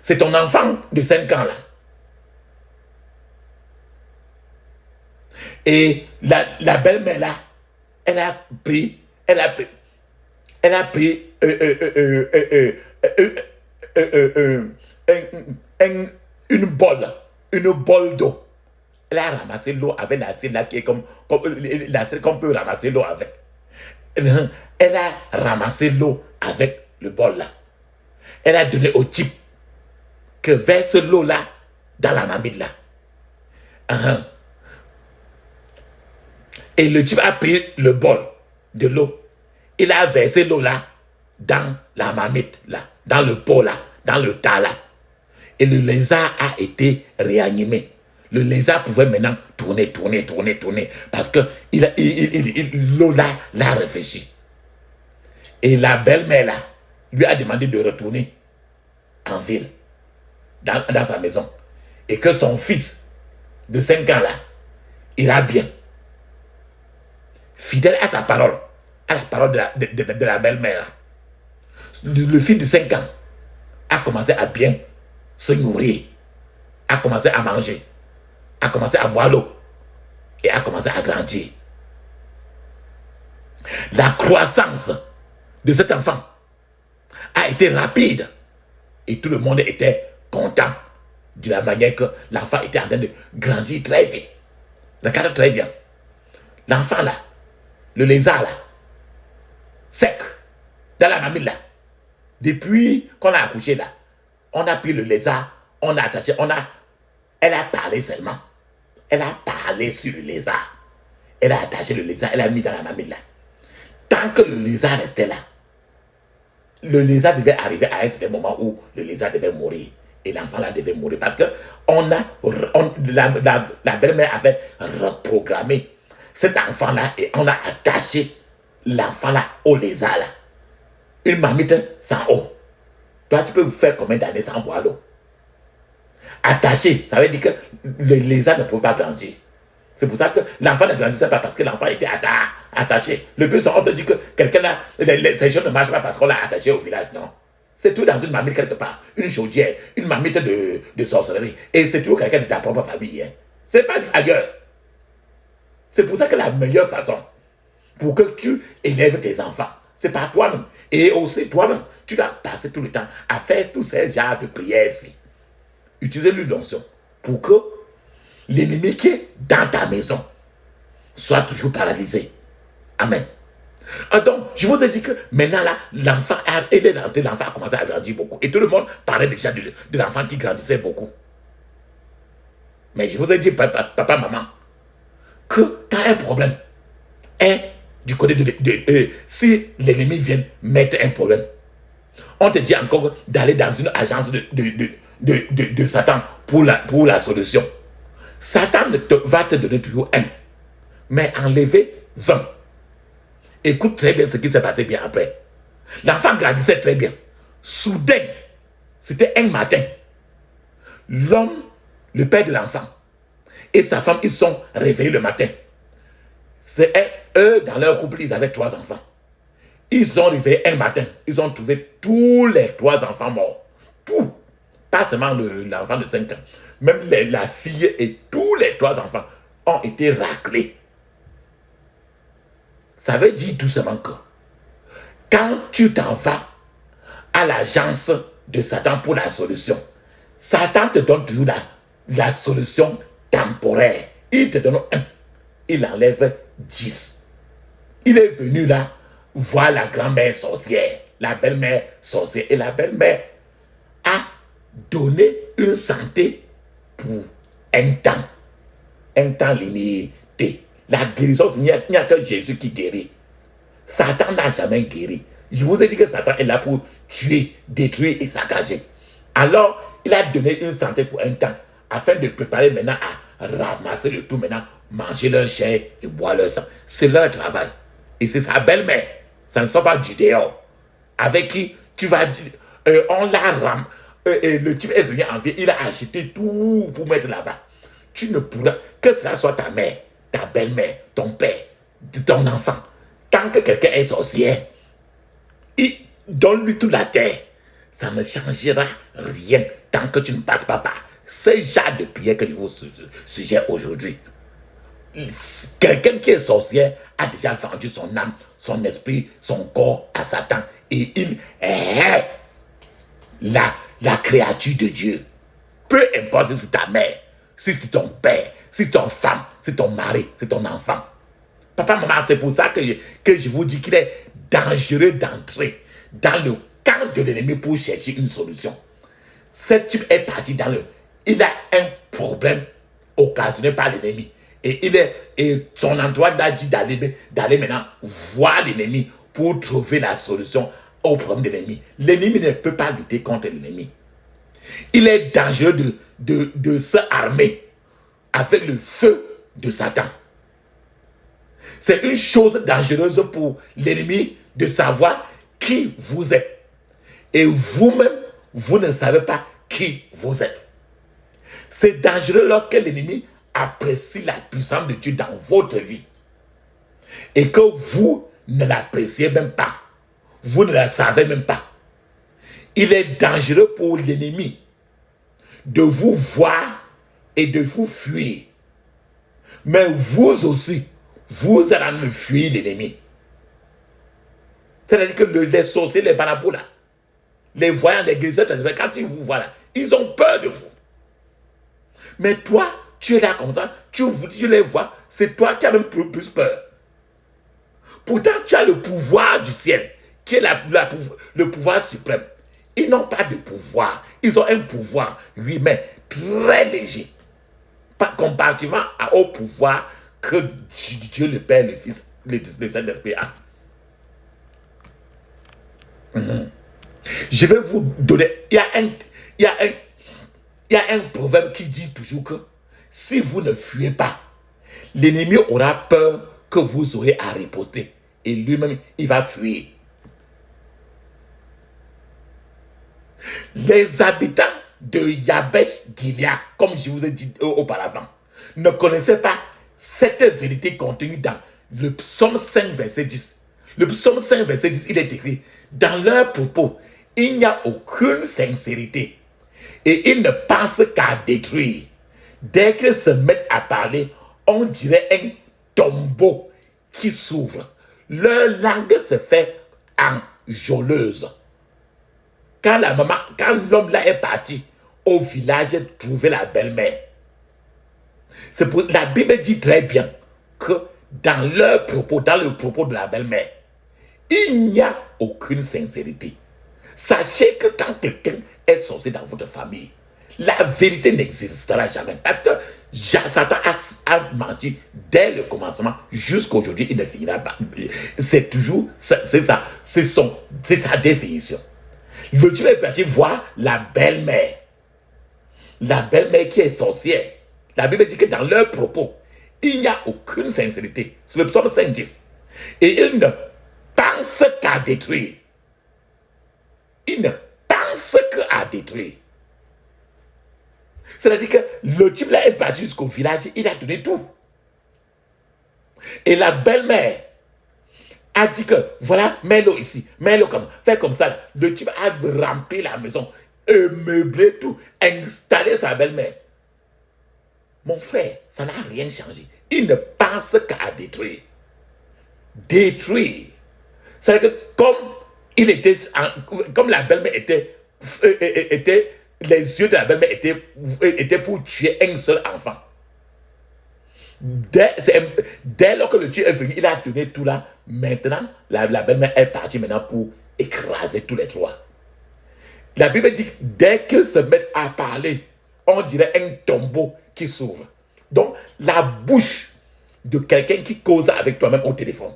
c'est ton enfant de 5 ans là. Et la belle-mère là, elle a pris une bolle d'eau. Elle a ramassé l'eau avec la selle là qui est comme la selle qu'on peut ramasser l'eau avec. Elle a ramassé l'eau avec le bol là. Elle a donné au type que verse l'eau là dans la marmite là. Et le type a pris le bol de l'eau. Il a versé l'eau là dans la marmite là, dans le pot là, dans le tas là. Et le lézard a été réanimé. Le lézard pouvait maintenant tourner. Parce que l'eau là l'a réfléchi. Et la belle-mère là lui a demandé de retourner en ville, dans sa maison. Et que son fils de 5 ans là ira bien. Fidèle à sa parole, à la parole de la belle-mère. Le fils de 5 ans a commencé à bien se nourrir, a commencé à manger, a commencé à boire l'eau et a commencé à grandir. La croissance de cet enfant a été rapide et tout le monde était content de la manière que l'enfant était en train de grandir très vite. Regarde très bien. L'enfant là, le lézard là, sec, dans la mamie là, depuis qu'on a accouché là, on a pris le lézard, on a attaché, elle a parlé seulement. Elle a parlé sur le lézard. Elle a attaché le lézard, elle a mis dans la mamie là. Tant que le lézard restait là, le lézard devait arriver à un certain moment où le lézard devait mourir. Et l'enfant là devait mourir. Parce que la belle-mère avait reprogrammé cet enfant là et on a attaché l'enfant là au lézard là. Une marmite sans eau. Toi, tu peux vous faire combien d'années sans boire l'eau? Attaché, ça veut dire que le lézard ne pouvait pas grandir. C'est pour ça que l'enfant ne grandissait pas parce que l'enfant était attaché. Le plus on te dit que quelqu'un là, ces choses ne marchent pas parce qu'on l'a attaché au village. Non. C'est tout dans une marmite quelque part. Une chaudière, une marmite de sorcellerie. Et c'est toujours quelqu'un de ta propre famille. Hein. C'est pas ailleurs. C'est pour ça que la meilleure façon pour que tu élèves tes enfants, c'est par toi-même. Et aussi toi-même, tu dois passer tout le temps à faire tous ces genres de prières-ci. Utiliser l'onction pour que l'ennemi qui est dans ta maison soit toujours paralysé. Amen. Donc, je vous ai dit que maintenant là, l'enfant a commencé à grandir beaucoup. Et tout le monde parlait déjà de l'enfant qui grandissait beaucoup. Mais je vous ai dit, papa, maman, que tu as un problème. Du côté si l'ennemi vient mettre un problème, on te dit encore d'aller dans une agence de Satan pour la solution. Satan va te donner toujours 1, mais enlever 20. Écoute très bien ce qui s'est passé bien après. L'enfant grandissait très bien. Soudain, c'était un matin, l'homme, le père de l'enfant, et sa femme, ils sont réveillés le matin. C'est eux, dans leur couple, ils avaient 3 enfants. Ils sont réveillés un matin. Ils ont trouvé tous les 3 enfants morts. Tout. Pas seulement l'enfant de 5 ans. Même la fille et tous les 3 enfants ont été raclés. Ça veut dire tout simplement que quand tu t'en vas à l'agence de Satan pour la solution, Satan te donne toujours la solution temporaire. Il te donne 1. Il enlève 10. Il est venu là voir la grand-mère sorcière, la belle-mère sorcière. Et la belle-mère a donné une santé pour un temps limité. La guérison, il n'y a que Jésus qui guérit. Satan n'a jamais guéri. Je vous ai dit que Satan est là pour tuer, détruire et saccager. Alors, il a donné une santé pour un temps, afin de préparer maintenant à ramasser le tout maintenant, manger leur chair et boire leur sang. C'est leur travail. Et c'est sa belle-mère. Ça ne sont pas du dehors. Avec qui tu vas dire, et le type est venu en ville, il a acheté tout pour mettre là-bas. Tu ne pourras, que cela soit ta mère, ta belle-mère, ton père, ton enfant, tant que quelqu'un est sorcier, donne-lui toute la terre. Ça ne changera rien tant que tu ne passes pas par ce genre de prière que je vous suggère aujourd'hui. Quelqu'un qui est sorcier a déjà vendu son âme, son esprit, son corps à Satan. Et il est la créature de Dieu. Peu importe si c'est ta mère, si c'est ton père, si c'est ton femme, si c'est ton mari, si c'est ton enfant. Papa, maman, c'est pour ça que je vous dis qu'il est dangereux d'entrer dans le camp de l'ennemi pour chercher une solution. Cet type est parti il a un problème occasionné par l'ennemi. Et son entourage a dit d'aller maintenant voir l'ennemi pour trouver la solution au problème de l'ennemi. L'ennemi ne peut pas lutter contre l'ennemi. Il est dangereux de se armer avec le feu de Satan. C'est une chose dangereuse pour l'ennemi de savoir qui vous êtes. Et vous-même, vous ne savez pas qui vous êtes. C'est dangereux lorsque l'ennemi apprécie la puissance de Dieu dans votre vie. Et que vous ne l'appréciez même pas. Vous ne la savez même pas. Il est dangereux pour l'ennemi de vous voir et de vous fuir. Mais vous aussi, vous allez fuir l'ennemi. C'est-à-dire que les sorciers, les barabous là, les voyants, les guérisseurs, quand ils vous voient là, ils ont peur de vous. Mais toi, tu es là comme ça, tu les vois, c'est toi qui as même plus peur. Pourtant, tu as le pouvoir du ciel, qui est le pouvoir suprême. Ils n'ont pas de pouvoir. Ils ont un pouvoir, oui, mais très léger. Pas comparativement au pouvoir que Dieu le Père, le Fils, le Saint-Esprit a. Je vais vous donner. Il y a un proverbe qui dit toujours que si vous ne fuyez pas, l'ennemi aura peur que vous aurez à riposter. Et lui-même, il va fuir. Les habitants de Yabesh-Gilead, comme je vous ai dit auparavant, ne connaissaient pas cette vérité contenue dans le psaume 5, verset 10. Le psaume 5, verset 10, il est écrit: dans leurs propos, il n'y a aucune sincérité. Et ils ne pensent qu'à détruire. Dès qu'ils se mettent à parler, on dirait un tombeau qui s'ouvre. Leur langue se fait enjôleuse. Quand l'homme là est parti au village trouver la belle-mère, la Bible dit très bien que dans leur propos, dans le propos de la belle-mère, il n'y a aucune sincérité. Sachez que quand quelqu'un est sorcier dans votre famille, la vérité n'existera jamais. Parce que Satan a menti dès le commencement jusqu'à aujourd'hui, il ne finira pas. C'est toujours, c'est ça, c'est sa définition. Le Dieu est parti voir la belle-mère. La belle-mère qui est sorcière. La Bible dit que dans leurs propos, il n'y a aucune sincérité. C'est le psaume 5:10. Et ils ne pensent qu'à détruire. Ils ne pensent qu'à détruire. C'est-à-dire que le type là est parti jusqu'au village, il a donné tout. Et la belle-mère a dit que, voilà, mets-le ici, mets-le comme, fais comme ça. Là. Le type a rempli la maison, meublé tout, installé sa belle-mère. Mon frère, ça n'a rien changé. Il ne pense qu'à détruire. Détruire. C'est-à-dire que comme la belle-mère était, les yeux de la belle-mère étaient pour tuer un seul enfant. Dès lors que le Dieu est venu, il a donné tout là. Maintenant, la belle-mère est partie maintenant pour écraser tous les trois. La Bible dit que dès qu'ils se mettent à parler, on dirait un tombeau qui s'ouvre. Donc, la bouche de quelqu'un qui cause avec toi-même au téléphone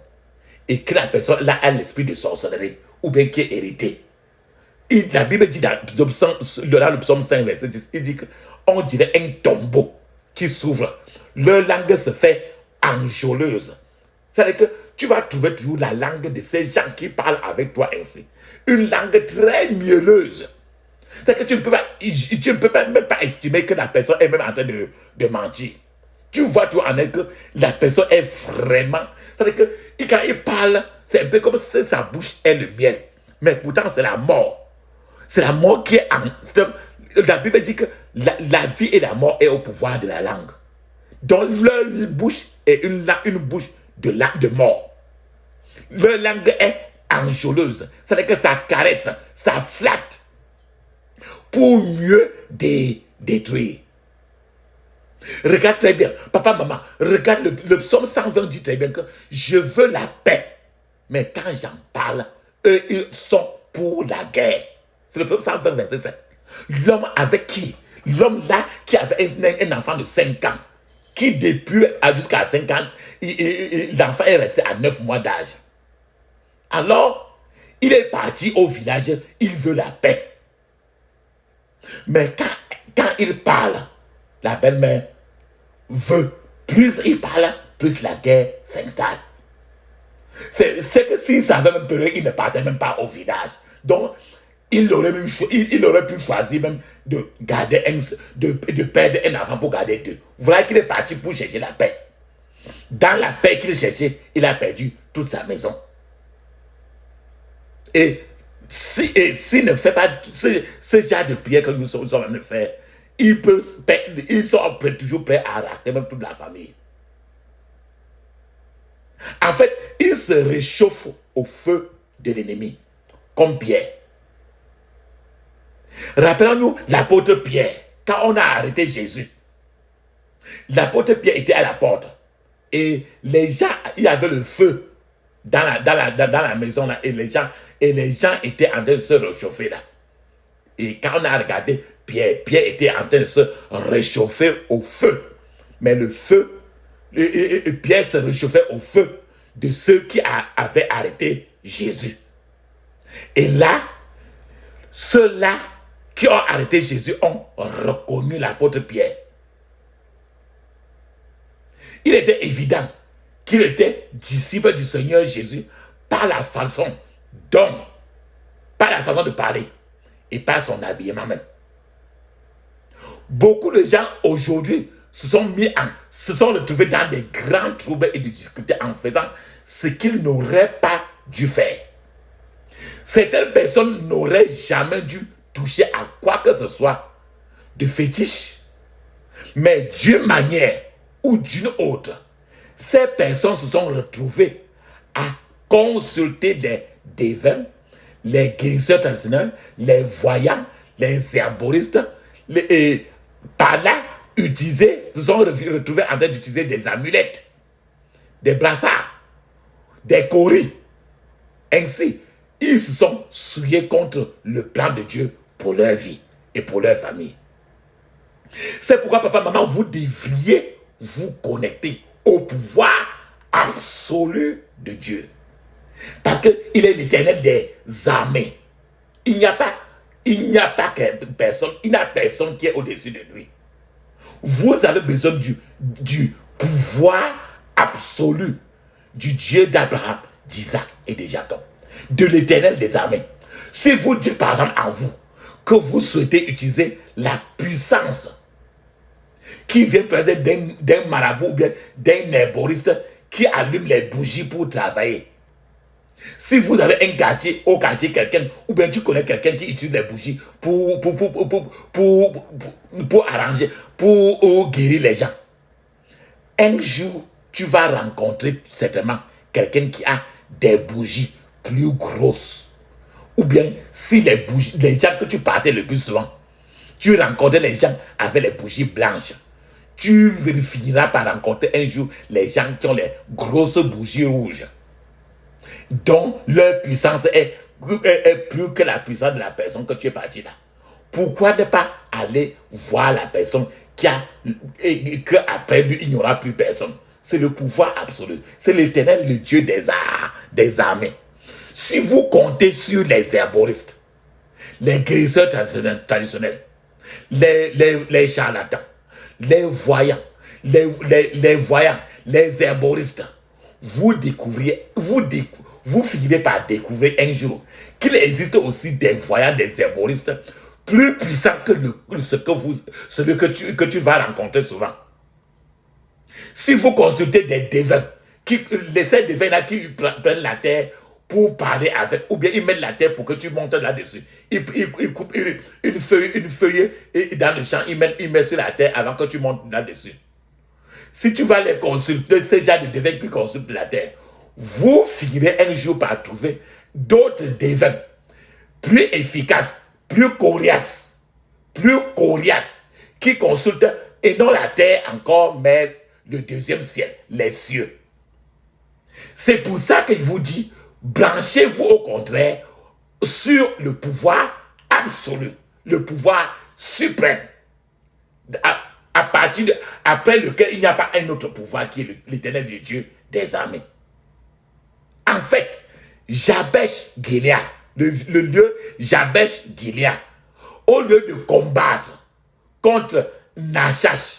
et que la personne là a l'esprit de sorcellerie ou bien qui est hérité. La Bible dit dans le psaume 5, verset 10, il dit qu'on dirait un tombeau qui s'ouvre. Leur langue se fait enjôleuse. C'est-à-dire que tu vas trouver toujours la langue de ces gens qui parlent avec toi ainsi. Une langue très mielleuse. C'est que tu ne peux pas, tu ne peux même pas estimer que la personne est même en train de mentir. Tu vois tout en est que la personne est vraiment... C'est-à-dire que quand il parle, c'est un peu comme si sa bouche est le miel. Mais pourtant, c'est la mort. C'est la mort qui est en... La Bible dit que la vie et la mort est au pouvoir de la langue. Donc leur bouche est une bouche de mort. Leur langue est enjôleuse. C'est-à-dire que ça caresse, ça flatte pour mieux détruire. Regarde très bien, papa, maman, regarde le psaume 120 dit très bien que je veux la paix. Mais quand j'en parle, eux, ils sont pour la guerre. C'est le psaume 120, verset 7. L'homme avec qui? L'homme là qui avait un enfant de 5 ans, qui depuis jusqu'à 5 ans, l'enfant est resté à 9 mois d'âge. Alors, il est parti au village, il veut la paix. Mais quand il parle, la belle-mère veut, plus il parle, plus la guerre s'installe. C'est que s'il savait même peur, il ne partait même pas au village. Donc, il aurait pu choisir même de garder de perdre un enfant pour garder 2. Voilà qu'il est parti pour chercher la paix. Dans la paix qu'il cherchait, il a perdu toute sa maison. Et s'il ne fait pas ce genre de prière que nous sommes en train de faire, ils sont toujours prêts à rater même toute la famille. En fait, ils se réchauffent au feu de l'ennemi, comme Pierre. Rappelons-nous l'apôtre Pierre, quand on a arrêté Jésus. L'apôtre Pierre était à la porte. Et les gens, il y avait le feu dans la maison là, et les gens étaient en train de se réchauffer là. Et quand on a regardé Pierre était en train de se réchauffer au feu. Mais le feu, Pierre se réchauffait au feu de ceux qui avaient arrêté Jésus. Et là, ceux-là qui ont arrêté Jésus ont reconnu l'apôtre Pierre. Il était évident qu'il était disciple du Seigneur Jésus par la façon par la façon de parler et par son habillement même. Beaucoup de gens aujourd'hui se sont retrouvés dans des grands troubles et des difficultés en faisant ce qu'ils n'auraient pas dû faire. Certaines personnes n'auraient jamais dû toucher à quoi que ce soit de fétiche. Mais d'une manière ou d'une autre, ces personnes se sont retrouvées à consulter des devins, les guérisseurs traditionnels, les voyants, les herboristes, et par là, se sont retrouvés en train d'utiliser des amulettes, des brassards, des coris. Ainsi, ils se sont souillés contre le plan de Dieu pour leur vie et pour leur famille. C'est pourquoi, papa, maman, vous devriez vous connecter au pouvoir absolu de Dieu. Parce qu'il est l'Éternel des armées. Il n'y a personne qui est au-dessus de lui. Vous avez besoin du pouvoir absolu du Dieu d'Abraham, d'Isaac et de Jacob, de l'Éternel des armées. Si vous dites par exemple en vous que vous souhaitez utiliser la puissance qui vient peut-être d'un marabout ou bien d'un herboriste qui allume les bougies pour travailler. Si vous avez un quartier, au quartier quelqu'un, ou bien tu connais quelqu'un qui utilise les bougies pour arranger, pour guérir les gens, un jour, tu vas rencontrer certainement quelqu'un qui a des bougies plus grosses. Ou bien, si les gens que tu partais le plus souvent, tu rencontrais les gens avec les bougies blanches, tu finiras par rencontrer un jour les gens qui ont les grosses bougies rouges, dont leur puissance est plus que la puissance de la personne que tu es parti là. Pourquoi ne pas aller voir la personne qu'après lui, il n'y aura plus personne? C'est le pouvoir absolu. C'est l'Éternel, le Dieu des armées. Si vous comptez sur les herboristes, les guérisseurs traditionnels, les charlatans, les voyants, les herboristes, vous finirez par découvrir un jour qu'il existe aussi des voyants, des herboristes plus puissant que celui que tu vas rencontrer souvent. Si vous consultez des devins, ces devins-là qui prennent la terre pour parler avec, ou bien ils mettent la terre pour que tu montes là-dessus. Ils coupent une feuille et dans le champ, ils mettent sur la terre avant que tu montes là-dessus. Si tu vas les consulter, ces gens de devins qui consultent la terre, vous finirez un jour par trouver d'autres devins plus efficaces, plus coriaces, qui consultent et non la terre encore, mais le deuxième ciel, les cieux. C'est pour ça qu'il vous dit, branchez-vous au contraire sur le pouvoir absolu, le pouvoir suprême, après lequel il n'y a pas un autre pouvoir qui est l'éternel de Dieu des armées. En fait, Jabesh-Gilead, le lieu Jabesh-Gilead, au lieu de combattre contre Nachash,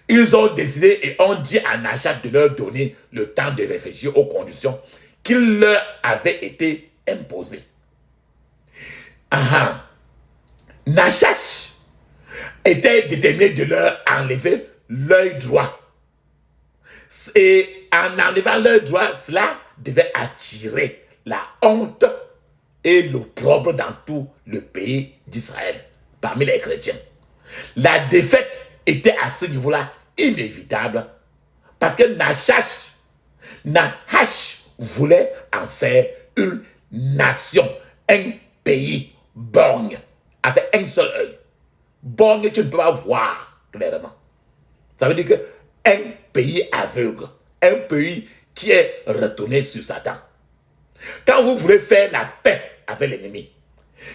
ils ont décidé et ont dit à Nachash de leur donner le temps de réfléchir aux conditions qui leur avaient été imposées. Nachash était déterminé de leur enlever l'œil droit. Et en enlevant l'œil droit, cela devait attirer la honte et l'opprobre dans tout le pays d'Israël, parmi les chrétiens. La défaite était à ce niveau-là inévitable, parce que Nahash voulait en faire une nation, un pays borgne, avec un seul œil. Borgne, tu ne peux pas voir clairement. Ça veut dire qu'un pays aveugle, un pays qui est retourné sur Satan. Quand vous voulez faire la paix avec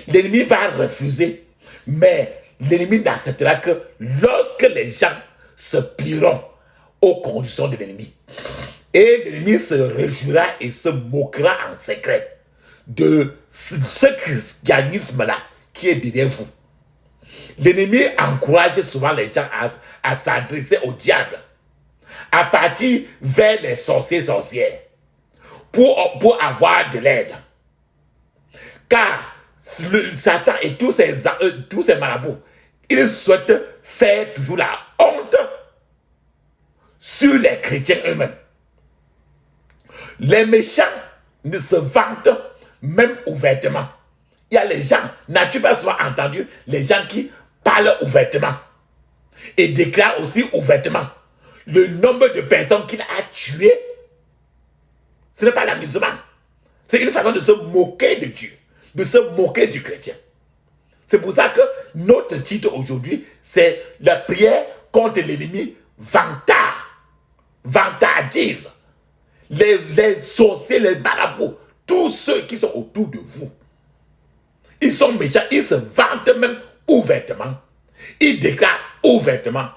l'ennemi va refuser, mais l'ennemi n'acceptera que lorsque les gens se plieront aux conditions de l'ennemi. Et l'ennemi se réjouira et se moquera en secret de ce christianisme-là qui est derrière vous. L'ennemi encourage souvent les gens à s'adresser au diable, à partir vers les sorciers-sorcières, pour avoir de l'aide. Car Satan et tous ces marabouts, ils souhaitent faire toujours la honte sur les chrétiens eux-mêmes. Les méchants ne se vantent même ouvertement. Il y a les gens, n'as-tu pas souvent entendu les gens qui parlent ouvertement et déclarent aussi ouvertement le nombre de personnes qu'il a tuées? Ce n'est pas l'amusement. C'est une façon de se moquer de Dieu, de se moquer du chrétien. C'est pour ça que notre titre aujourd'hui, c'est la prière contre l'ennemi vantardise. Les sorciers, les marabouts, tous ceux qui sont autour de vous. Ils sont méchants, ils se vantent même ouvertement. Ils déclarent ouvertement.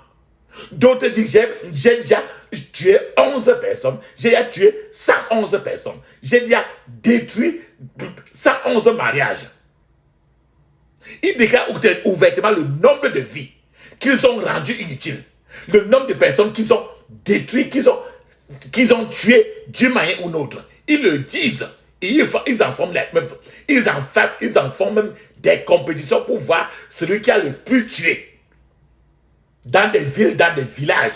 D'autres disent, j'ai déjà tué 11 personnes, j'ai déjà tué 111 personnes, j'ai déjà détruit 111 mariages. Ils déclarent ouvertement le nombre de vies qu'ils ont rendues inutiles, le nombre de personnes qu'ils ont détruites, qu'ils ont tuées d'une manière ou d'une autre. Ils le disent. Et ils en forment même des compétitions pour voir celui qui a le plus tué. Dans des villes, dans des villages.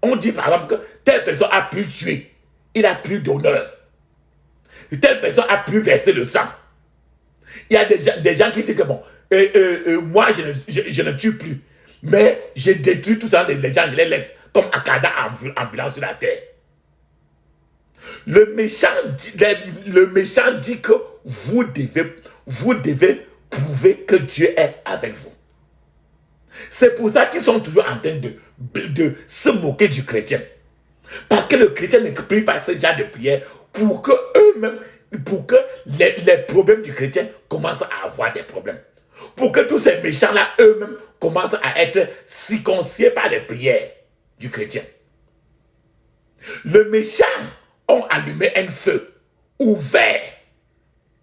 On dit par exemple que telle personne a plus tué. Il a plus d'honneur. Telle personne a plus versé le sang. Il y a des gens qui disent que bon, moi je ne tue plus. Mais je détruis tout ça, les gens, je les laisse comme Akada ambulant sur la terre. Le méchant dit que vous devez prouver que Dieu est avec vous. C'est pour ça qu'ils sont toujours en train de se moquer du chrétien. Parce que le chrétien ne prie pas ce genre de prière pour que eux-mêmes, pour que les problèmes du chrétien commencent à avoir des problèmes. Pour que tous ces méchants-là, eux-mêmes, commencent à être circoncis par les prières du chrétien. Le méchant ont allumé un feu ouvert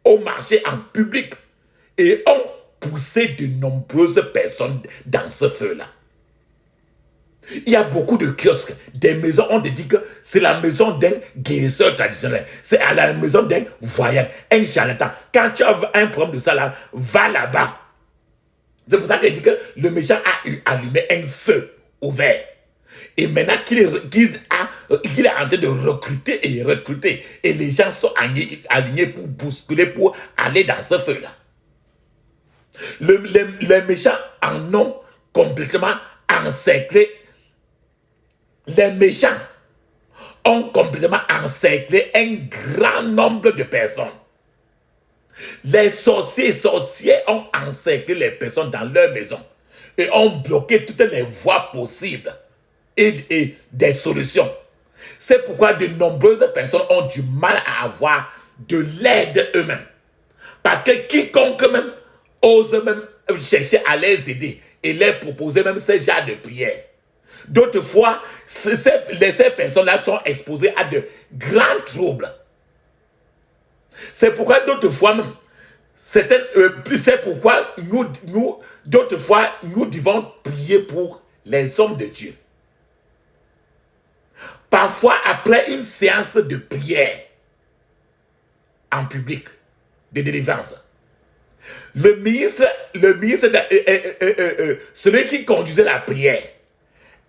au marché en public et ont poussé de nombreuses personnes dans ce feu-là. Il y a beaucoup de kiosques, des maisons, on te dit que c'est la maison d'un guérisseur traditionnel, c'est à la maison d'un voyant, un charlatan. Quand tu as un problème de ça là, va là-bas. C'est pour ça qu'il dit que le méchant a allumé un feu ouvert. Et maintenant qu'il est en train de recruter et recruter, et les gens sont alignés pour bousculer, pour aller dans ce feu-là. Les méchants en ont complètement encerclé. Les méchants ont complètement encerclé un grand nombre de personnes. Les sorciers et sorcières ont encerclé les personnes dans leur maison et ont bloqué toutes les voies possibles et des solutions. C'est pourquoi de nombreuses personnes ont du mal à avoir de l'aide eux-mêmes. Parce que quiconque même ose même chercher à les aider et leur proposer même ce genre de prière. D'autres fois, ces personnes-là sont exposées à de grands troubles. C'est pourquoi d'autres fois même, c'est pourquoi d'autres fois, nous devons prier pour les hommes de Dieu. Parfois, après une séance de prière en public, de délivrance, celui qui conduisait la prière,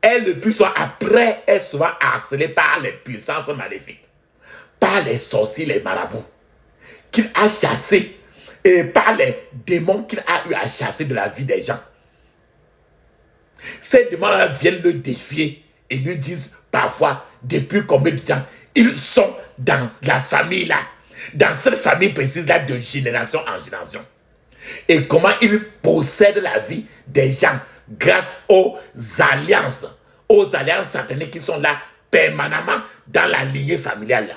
le plus souvent après, est souvent harcelé par les puissances maléfiques, par les sorciers, les marabouts, qu'il a chassés, et par les démons qu'il a eu à chasser de la vie des gens. Ces démons-là viennent le défier et lui disent parfois, depuis combien de temps, ils sont dans la famille-là, dans cette famille précise-là de génération en génération. Et comment ils possèdent la vie des gens grâce aux alliances sataniques qui sont là permanemment dans la lignée familiale.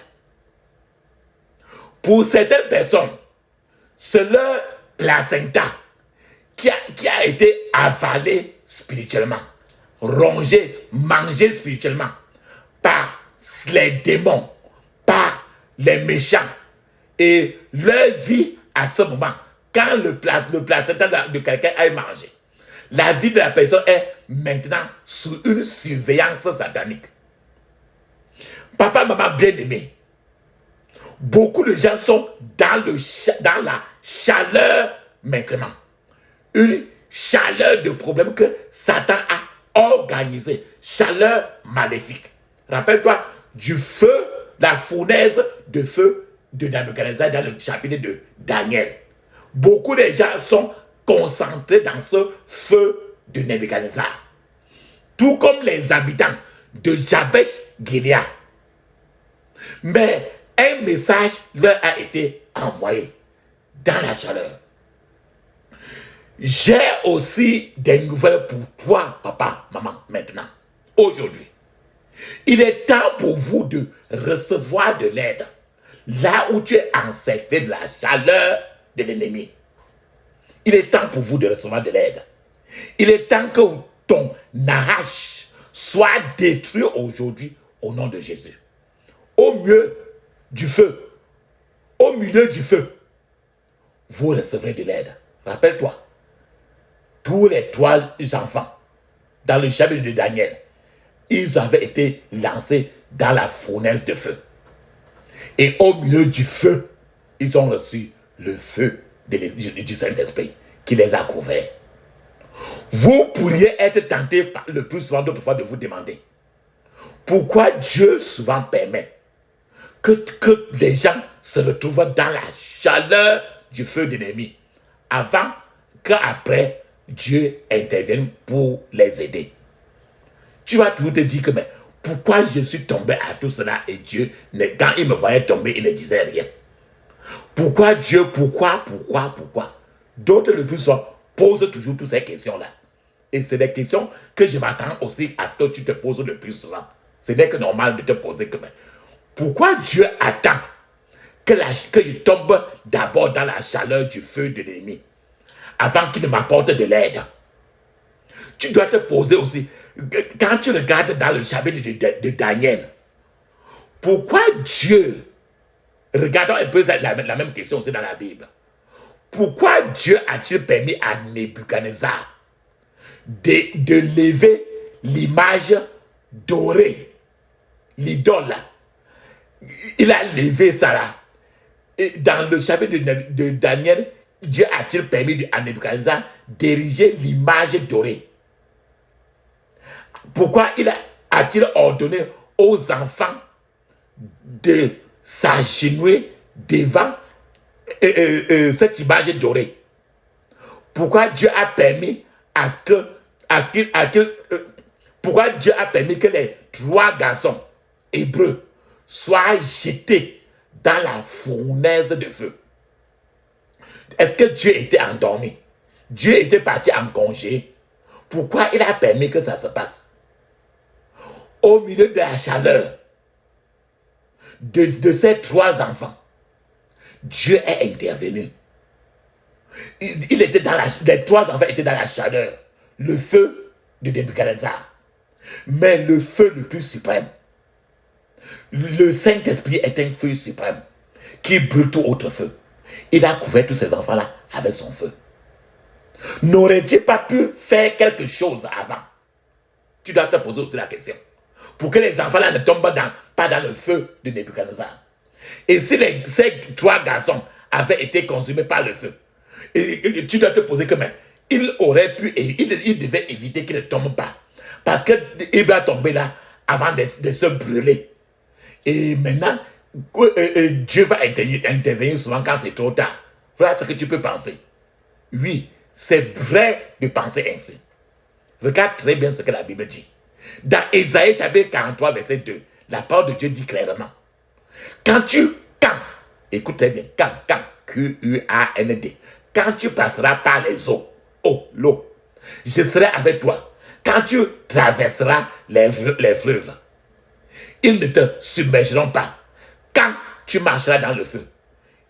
Pour certaines personnes, c'est leur placenta qui a été avalé spirituellement, rongé, mangé spirituellement par les démons, par les méchants. Et leur vie à ce moment, quand le placenta de quelqu'un a mangé, la vie de la personne est maintenant sous une surveillance satanique. Papa, maman bien-aimé, beaucoup de gens sont dans la chaleur maintenant. Une chaleur de problème que Satan a organisée. Chaleur maléfique. Rappelle-toi du feu, la fournaise de feu de Nabuchodonosor dans le chapitre de Daniel. Beaucoup de gens sont concentrés dans ce feu de Nabuchodonosor. Tout comme les habitants de Jabesh-Gilead. Mais un message leur a été envoyé dans la chaleur. J'ai aussi des nouvelles pour toi, papa, maman, maintenant, aujourd'hui. Il est temps pour vous de recevoir de l'aide là où tu es encerclé de la chaleur de l'ennemi. Il est temps pour vous de recevoir de l'aide. Il est temps que ton Nahash soit détruit aujourd'hui au nom de Jésus. Au milieu du feu, vous recevrez de l'aide. Rappelle-toi, tous les 3 enfants dans le chapitre de Daniel, ils avaient été lancés dans la fournaise de feu. Et au milieu du feu, ils ont reçu le feu du Saint-Esprit qui les a couverts. Vous pourriez être tenté le plus souvent d'autres fois de vous demander pourquoi Dieu souvent permet que les gens se retrouvent dans la chaleur du feu de l'ennemi avant qu'après Dieu intervienne pour les aider. Tu vas toujours te dire que mais pourquoi je suis tombé à tout cela et Dieu, quand il me voyait tomber, il ne disait rien. Pourquoi Dieu, pourquoi? D'autres le plus souvent posent toujours toutes ces questions-là. Et c'est des questions que je m'attends aussi à ce que tu te poses le plus souvent. Ce n'est que normal de te poser que mais pourquoi Dieu attend que je tombe d'abord dans la chaleur du feu de l'ennemi avant qu'il ne m'apporte de l'aide? Tu dois te poser aussi, quand tu regardes dans le chapitre de Daniel, pourquoi Dieu, regardons un peu la même question aussi dans la Bible, pourquoi Dieu a-t-il permis à Nebuchadnezzar de lever l'image dorée, l'idole là? Il a levé ça là. Et dans le chapitre de Daniel, Dieu a-t-il permis à Nebuchadnezzar d'ériger l'image dorée? Pourquoi a-t-il ordonné aux enfants de s'agenouiller devant cette image dorée? Pourquoi Dieu a permis pourquoi Dieu a permis que les 3 garçons hébreux soient jetés dans la fournaise de feu? Est-ce que Dieu était endormi? Dieu était parti en congé? Pourquoi il a permis que ça se passe? Au milieu de la chaleur de ces 3 enfants, Dieu est intervenu. Les 3 enfants étaient dans la chaleur, le feu de Nebuchadnezzar. Mais le feu le plus suprême, le Saint-Esprit est un feu suprême qui brûle tout autre feu. Il a couvert tous ces enfants-là avec son feu. N'aurait-il pas pu faire quelque chose avant? Tu dois te poser aussi la question. Pour que les enfants-là ne tombent pas dans le feu de Nebuchadnezzar. Et si ces 3 garçons avaient été consumés par le feu, tu dois te poser que il aurait pu, il devait éviter qu'ils ne tombent pas. Parce qu'il va tomber là avant de se brûler. Et maintenant, Dieu va intervenir souvent quand c'est trop tard. Voilà ce que tu peux penser. Oui, c'est vrai de penser ainsi. Regarde très bien ce que la Bible dit. Dans Ésaïe chapitre 43, verset 2, la parole de Dieu dit clairement. Écoute très bien, quand, Q-U-A-N-D, quand tu passeras par les eaux, l'eau, je serai avec toi. Quand tu traverseras les fleuves, ils ne te submergeront pas. Quand tu marcheras dans le feu,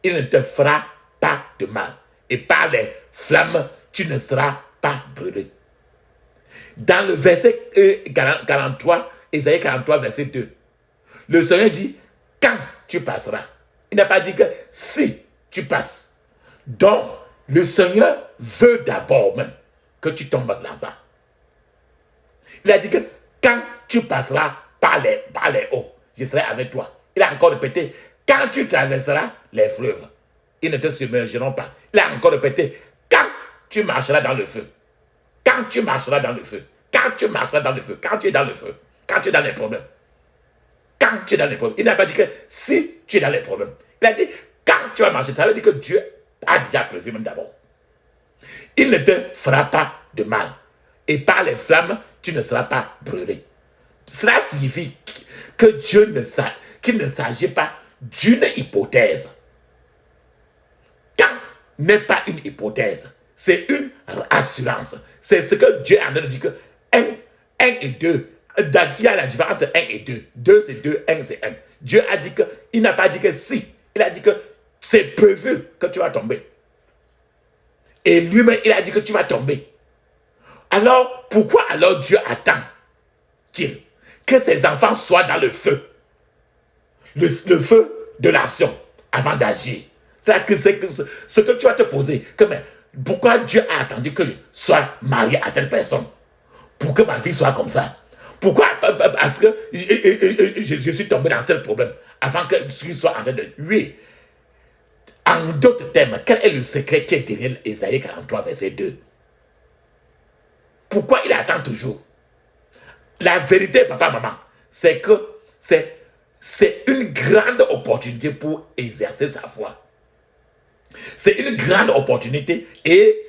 il ne te fera pas de mal. Et par les flammes, tu ne seras pas brûlé. Dans le verset 43, Ésaïe 43, verset 2, le Seigneur dit, quand tu passeras. Il n'a pas dit que si tu passes. Donc, le Seigneur veut d'abord même que tu tombes dans ça. Il a dit que quand tu passeras par les eaux, je serai avec toi. Il a encore répété, quand tu traverseras les fleuves, ils ne te submergeront pas. Il a encore répété, quand tu marcheras dans le feu. Quand tu marcheras dans le feu. Quand tu marcheras dans le feu. Quand tu es dans le feu. Quand tu es dans les problèmes. Quand tu es dans les problèmes. Il n'a pas dit que si tu es dans les problèmes. Il a dit, quand tu vas marcher, ça veut dire que Dieu a déjà prévu même d'abord. Il ne te fera pas de mal. Et par les flammes, tu ne seras pas brûlé. Cela signifie que qu'il ne s'agit pas d'une hypothèse. Quand n'est pas une hypothèse, c'est une assurance. C'est ce que Dieu a dit que 1 et 2, il y a la différence entre 1 et 2. 2 c'est 2, 1 c'est 1. Dieu a dit que, il n'a pas dit que si, il a dit que c'est prévu que tu vas tomber. Et lui-même, il a dit que tu vas tomber. Alors, pourquoi alors Dieu attend-il que ses enfants soient dans le feu? Le feu de l'action avant d'agir. C'est que ce que tu vas te poser. Pourquoi Dieu a attendu que je sois marié à telle personne? Pour que ma vie soit comme ça. Pourquoi? Parce que je suis tombé dans ce problème. Avant que je sois en train de... Oui. En d'autres termes, quel est le secret qui est derrière Ésaïe 43, verset 2? Pourquoi il attend toujours? La vérité, papa, maman, c'est que c'est une grande opportunité pour exercer sa foi. C'est une grande opportunité. Et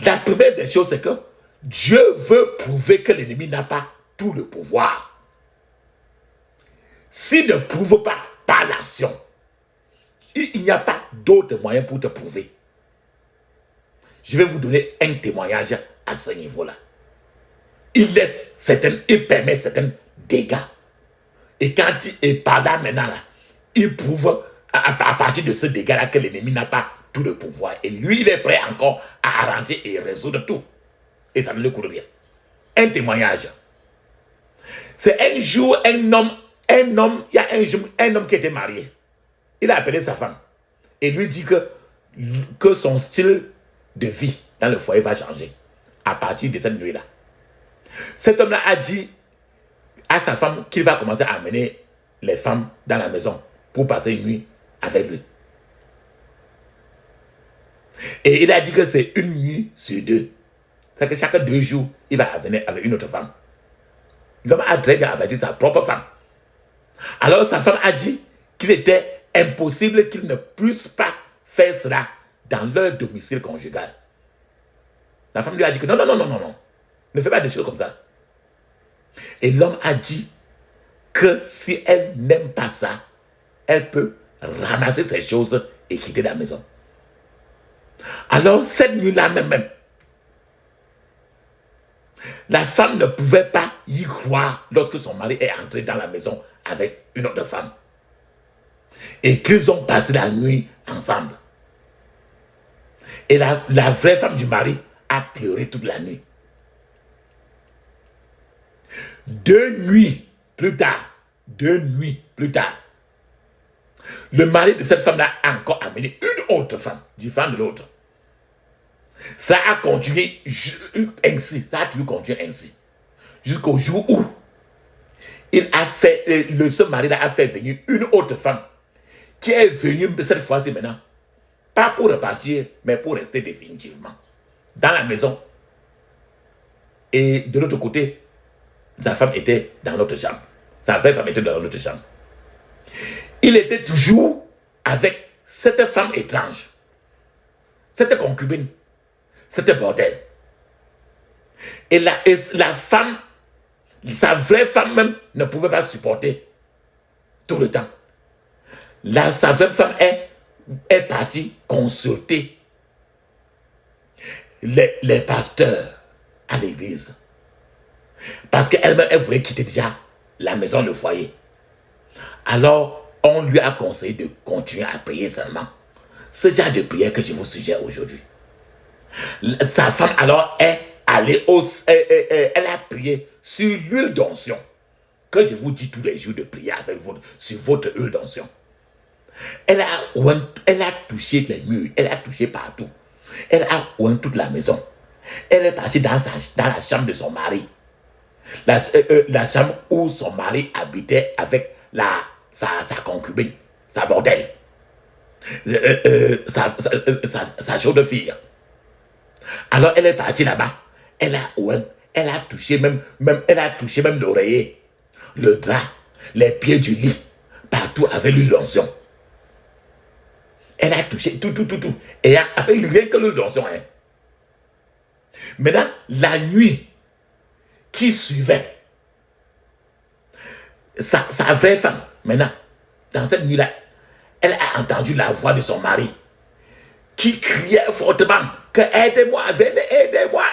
la première des choses, c'est que Dieu veut prouver que l'ennemi n'a pas tout le pouvoir. S'il ne prouve pas par l'action, il n'y a pas d'autre moyen pour te prouver. Je vais vous donner un témoignage à ce niveau-là. Il permet certains dégâts. Et par là maintenant, là, il prouve à partir de ce dégât-là que l'ennemi n'a pas tout le pouvoir. Et lui, il est prêt encore à arranger et résoudre tout. Et ça ne le coûte rien. Un témoignage. C'est un jour, il y a un homme qui était marié. Il a appelé sa femme. Et lui dit que son style de vie dans le foyer va changer. À partir de cette nuit-là. Cet homme-là a dit à sa femme qu'il va commencer à amener les femmes dans la maison pour passer une nuit avec lui. Et il a dit que c'est une nuit sur deux. C'est que chaque 2 jours, il va venir avec une autre femme. L'homme a très bien averti sa propre femme. Alors sa femme a dit qu'il était impossible qu'il ne puisse pas faire cela dans leur domicile conjugal. La femme lui a dit que non, non, non, non, non, non. Ne fais pas des choses comme ça. Et l'homme a dit que si elle n'aime pas ça, elle peut ramasser ses choses et quitter la maison. Alors cette nuit-là même, la femme ne pouvait pas y croire lorsque son mari est entré dans la maison avec une autre femme. Et qu'ils ont passé la nuit ensemble. Et la vraie femme du mari a pleuré toute la nuit. 2 nuits plus tard, le mari de cette femme-là a encore amené une autre femme, différente de l'autre. Ça a continué ainsi, ça a toujours continué ainsi. Jusqu'au jour où ce mari-là a fait venir une autre femme qui est venue cette fois-ci maintenant, pas pour repartir, mais pour rester définitivement dans la maison. Et de l'autre côté, sa femme était dans l'autre chambre. Sa vraie femme était dans l'autre chambre. Il était toujours avec cette femme étrange, cette concubine, cette bordel. Et la femme, sa vraie femme même, ne pouvait pas supporter tout le temps. Sa vraie femme est partie consulter les pasteurs à l'église. Parce qu'elle-même, elle voulait quitter déjà la maison, le foyer. Alors, on lui a conseillé de continuer à prier seulement. Ce genre de prière que je vous suggère aujourd'hui. Sa femme, alors, est allée elle a prié sur l'huile d'onction. Que je vous dis tous les jours de prier avec sur votre huile d'onction. Elle a touché les murs, elle a touché partout. Elle a oint toute la maison. Elle est partie dans la chambre de son mari. La chambre où son mari habitait avec sa concubine, sa bordel, sa chaude fille. Alors elle est partie là-bas. Elle a touché même l'oreiller, le drap, les pieds du lit, partout avec l'huile d'onction. Elle a touché tout. Et avec rien que l'huile d'onction. Hein. Maintenant, la nuit qui suivait, sa vraie femme, maintenant, dans cette nuit-là, elle a entendu la voix de son mari qui criait fortement que aidez-moi, venez,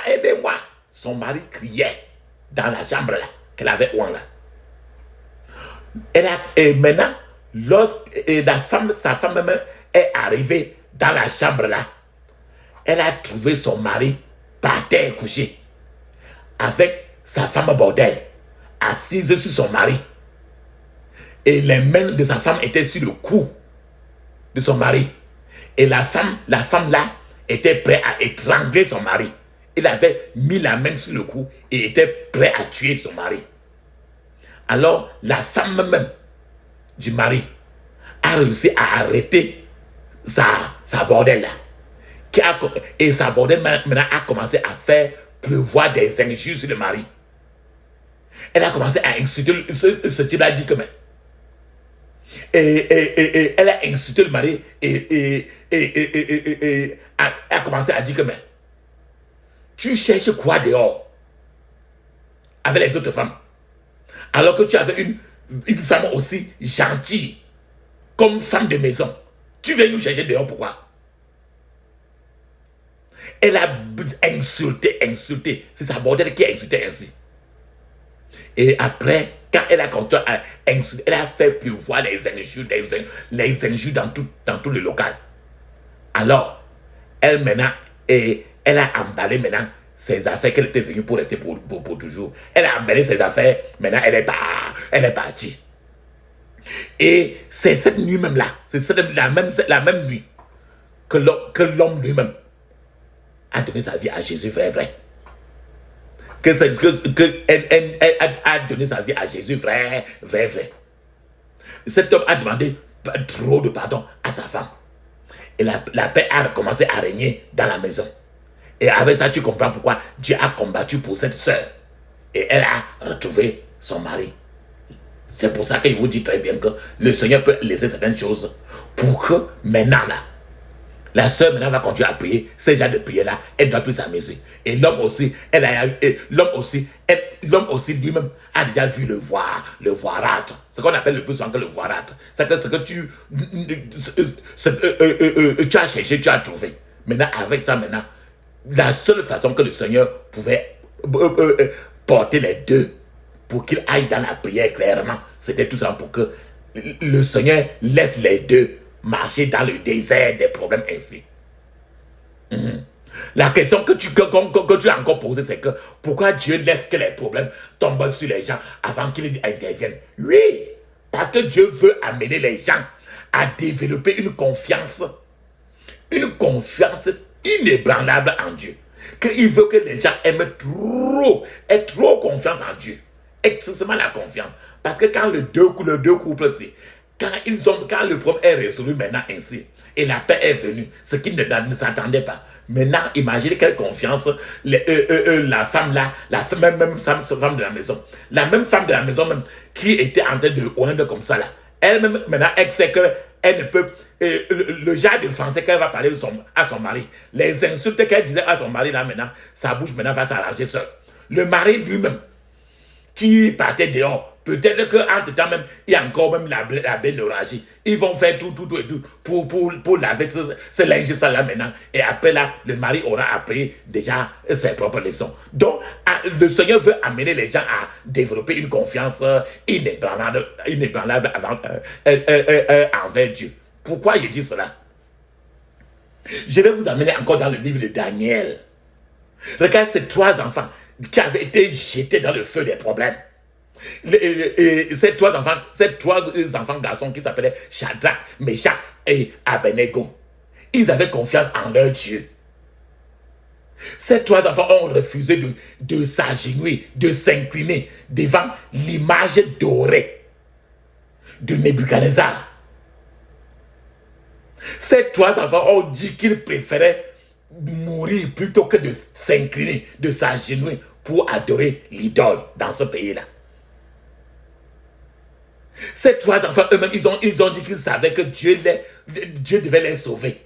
aidez-moi. Son mari criait dans la chambre là, qu'elle avait oint là. Et maintenant, sa femme même est arrivée dans la chambre là, elle a trouvé son mari par terre couché, avec sa femme bordel, assise sur son mari. Et les mains de sa femme étaient sur le cou de son mari. Et la femme là, était prête à étrangler son mari. Il avait mis la main sur le cou et était prêt à tuer son mari. Alors, la femme même du mari a réussi à arrêter sa bordel là. Et sa bordel maintenant a commencé à faire pleuvoir des injures sur le mari. Elle a commencé à insulter ce type là dit que et elle a insulté le mari et a commencé à dire que tu cherches quoi dehors avec les autres femmes alors que tu avais une femme aussi gentille comme femme de maison. Tu viens nous chercher dehors, pourquoi? Elle a insulté. C'est sa bordel qui a insulté ainsi. Et après, quand elle a continué à insulter, elle a fait pleuvoir les injures dans tout le local. Alors, elle maintenant, elle a emballé maintenant ses affaires qu'elle était venue pour rester pour toujours. Elle a emballé ses affaires, maintenant elle est partie. Et c'est cette nuit même là, c'est la même nuit que l'homme lui-même a donné sa vie à Jésus, vrai. Elle a donné sa vie à Jésus, vrai. Cet homme a demandé trop de pardon à sa femme. Et la paix a recommencé à régner dans la maison. Et avec ça, tu comprends pourquoi Dieu a combattu pour cette sœur. Et elle a retrouvé son mari. C'est pour ça qu'il vous dit très bien que le Seigneur peut laisser certaines choses pour que maintenant là, la sœur maintenant va continuer à prier. Ces gens de prière-là, elle ne doit plus s'amuser. Et l'homme aussi, l'homme aussi lui-même a déjà vu le voirâtre. Ce qu'on appelle le plus souvent que le voirâtre. C'est que ce que tu as cherché, tu as trouvé. Maintenant, avec ça, maintenant, la seule façon que le Seigneur pouvait porter les deux pour qu'ils aillent dans la prière clairement, c'était tout ça pour que le Seigneur laisse les deux marcher dans le désert des problèmes ainsi. La question que tu as encore posée, c'est que pourquoi Dieu laisse que les problèmes tombent sur les gens avant qu'ils interviennent? Oui, parce que Dieu veut amener les gens à développer une confiance inébranlable en Dieu. Qu'il veut que les gens aient trop confiance en Dieu. Excessivement la confiance. Parce que quand les deux couples aussi, quand le problème est résolu maintenant ainsi, et la paix est venue, ce qu'ils ne s'attendaient pas. Maintenant, imaginez quelle confiance la femme là, même femme de la maison, la même femme de la maison même, qui était en train de oindre comme ça là, elle-même, maintenant, elle sait qu'elle ne peut, le genre de français qu'elle va parler à son mari, les insultes qu'elle disait à son mari là maintenant, sa bouche maintenant va s'arranger seule. Le mari lui-même, qui partait dehors, peut-être qu'entre temps même, il y a encore même la belle oragie. Ils vont faire tout et tout pour laver ce linge ça là maintenant. Et après là, le mari aura appris déjà ses propres leçons. Donc, le Seigneur veut amener les gens à développer une confiance inébranlable envers Dieu. Pourquoi je dis cela? Je vais vous amener encore dans le livre de Daniel. Regarde ces 3 enfants qui avaient été jetés dans le feu des problèmes. Ces trois enfants garçons qui s'appelaient Shadrach, Meshach et Abednego. Ils avaient confiance en leur Dieu. Ces 3 enfants ont refusé de s'agenouiller, de s'incliner devant l'image dorée de Nebuchadnezzar. Ces 3 enfants ont dit qu'ils préféraient mourir plutôt que de s'incliner, de s'agenouiller pour adorer l'idole dans ce pays-là. Ces 3 enfants eux-mêmes, ils ont dit qu'ils savaient que Dieu devait les sauver.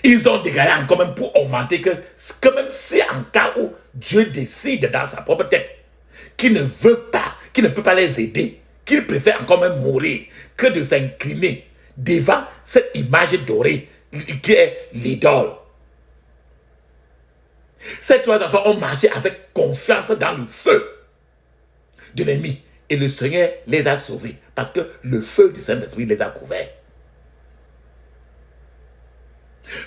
Ils ont déclaré encore même pour augmenter que même si en cas où Dieu décide dans sa propre tête qu'il ne peut pas les aider, qu'il préfère encore même mourir que de s'incliner devant cette image dorée qui est l'idole. Ces 3 enfants ont marché avec confiance dans le feu de l'ennemi. Et le Seigneur les a sauvés. Parce que le feu du Saint-Esprit les a couverts.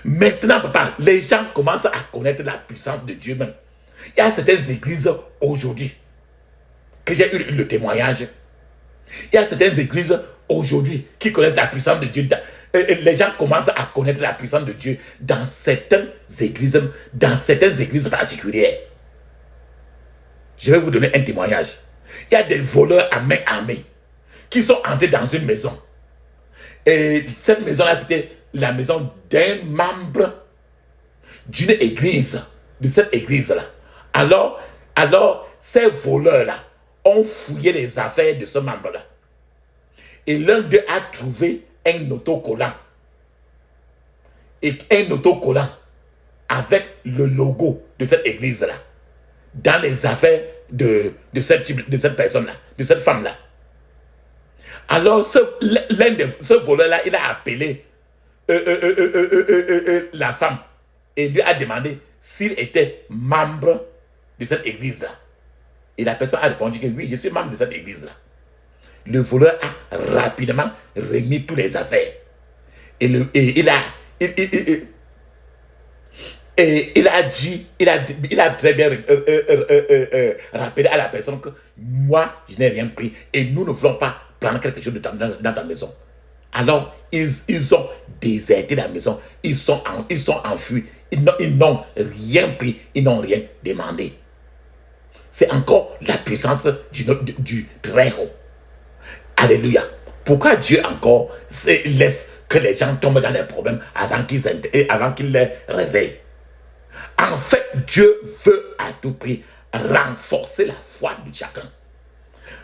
Maintenant, papa, les gens commencent à connaître la puissance de Dieu même. Il y a certaines églises aujourd'hui que j'ai eu le témoignage. Il y a certaines églises aujourd'hui qui connaissent la puissance de Dieu. Les gens commencent à connaître la puissance de Dieu dans certaines églises particulières. Je vais vous donner un témoignage. Il y a des voleurs à main armée qui sont entrés dans une maison. Et cette maison-là, c'était la maison d'un membre d'une église, de cette église-là. Alors, ces voleurs-là ont fouillé les affaires de ce membre-là. Et l'un d'eux a trouvé un autocollant. Et un autocollant avec le logo de cette église-là. Dans les affaires de cette personne-là, de cette femme-là. Alors, ce voleur-là, il a appelé la femme et lui a demandé s'il était membre de cette église-là. Et la personne a répondu que oui, je suis membre de cette église-là. Le voleur a rapidement remis toutes les affaires. Et il a très bien rappelé à la personne que moi, je n'ai rien pris et nous ne voulons pas prendre quelque chose dans ta maison. Alors, ils ont déserté la maison, ils sont enfuis, ils n'ont rien pris, ils n'ont rien demandé. C'est encore la puissance du très haut. Alléluia. Pourquoi Dieu encore laisse que les gens tombent dans les problèmes avant qu'ils les réveillent. En fait, Dieu veut à tout prix renforcer la foi de chacun.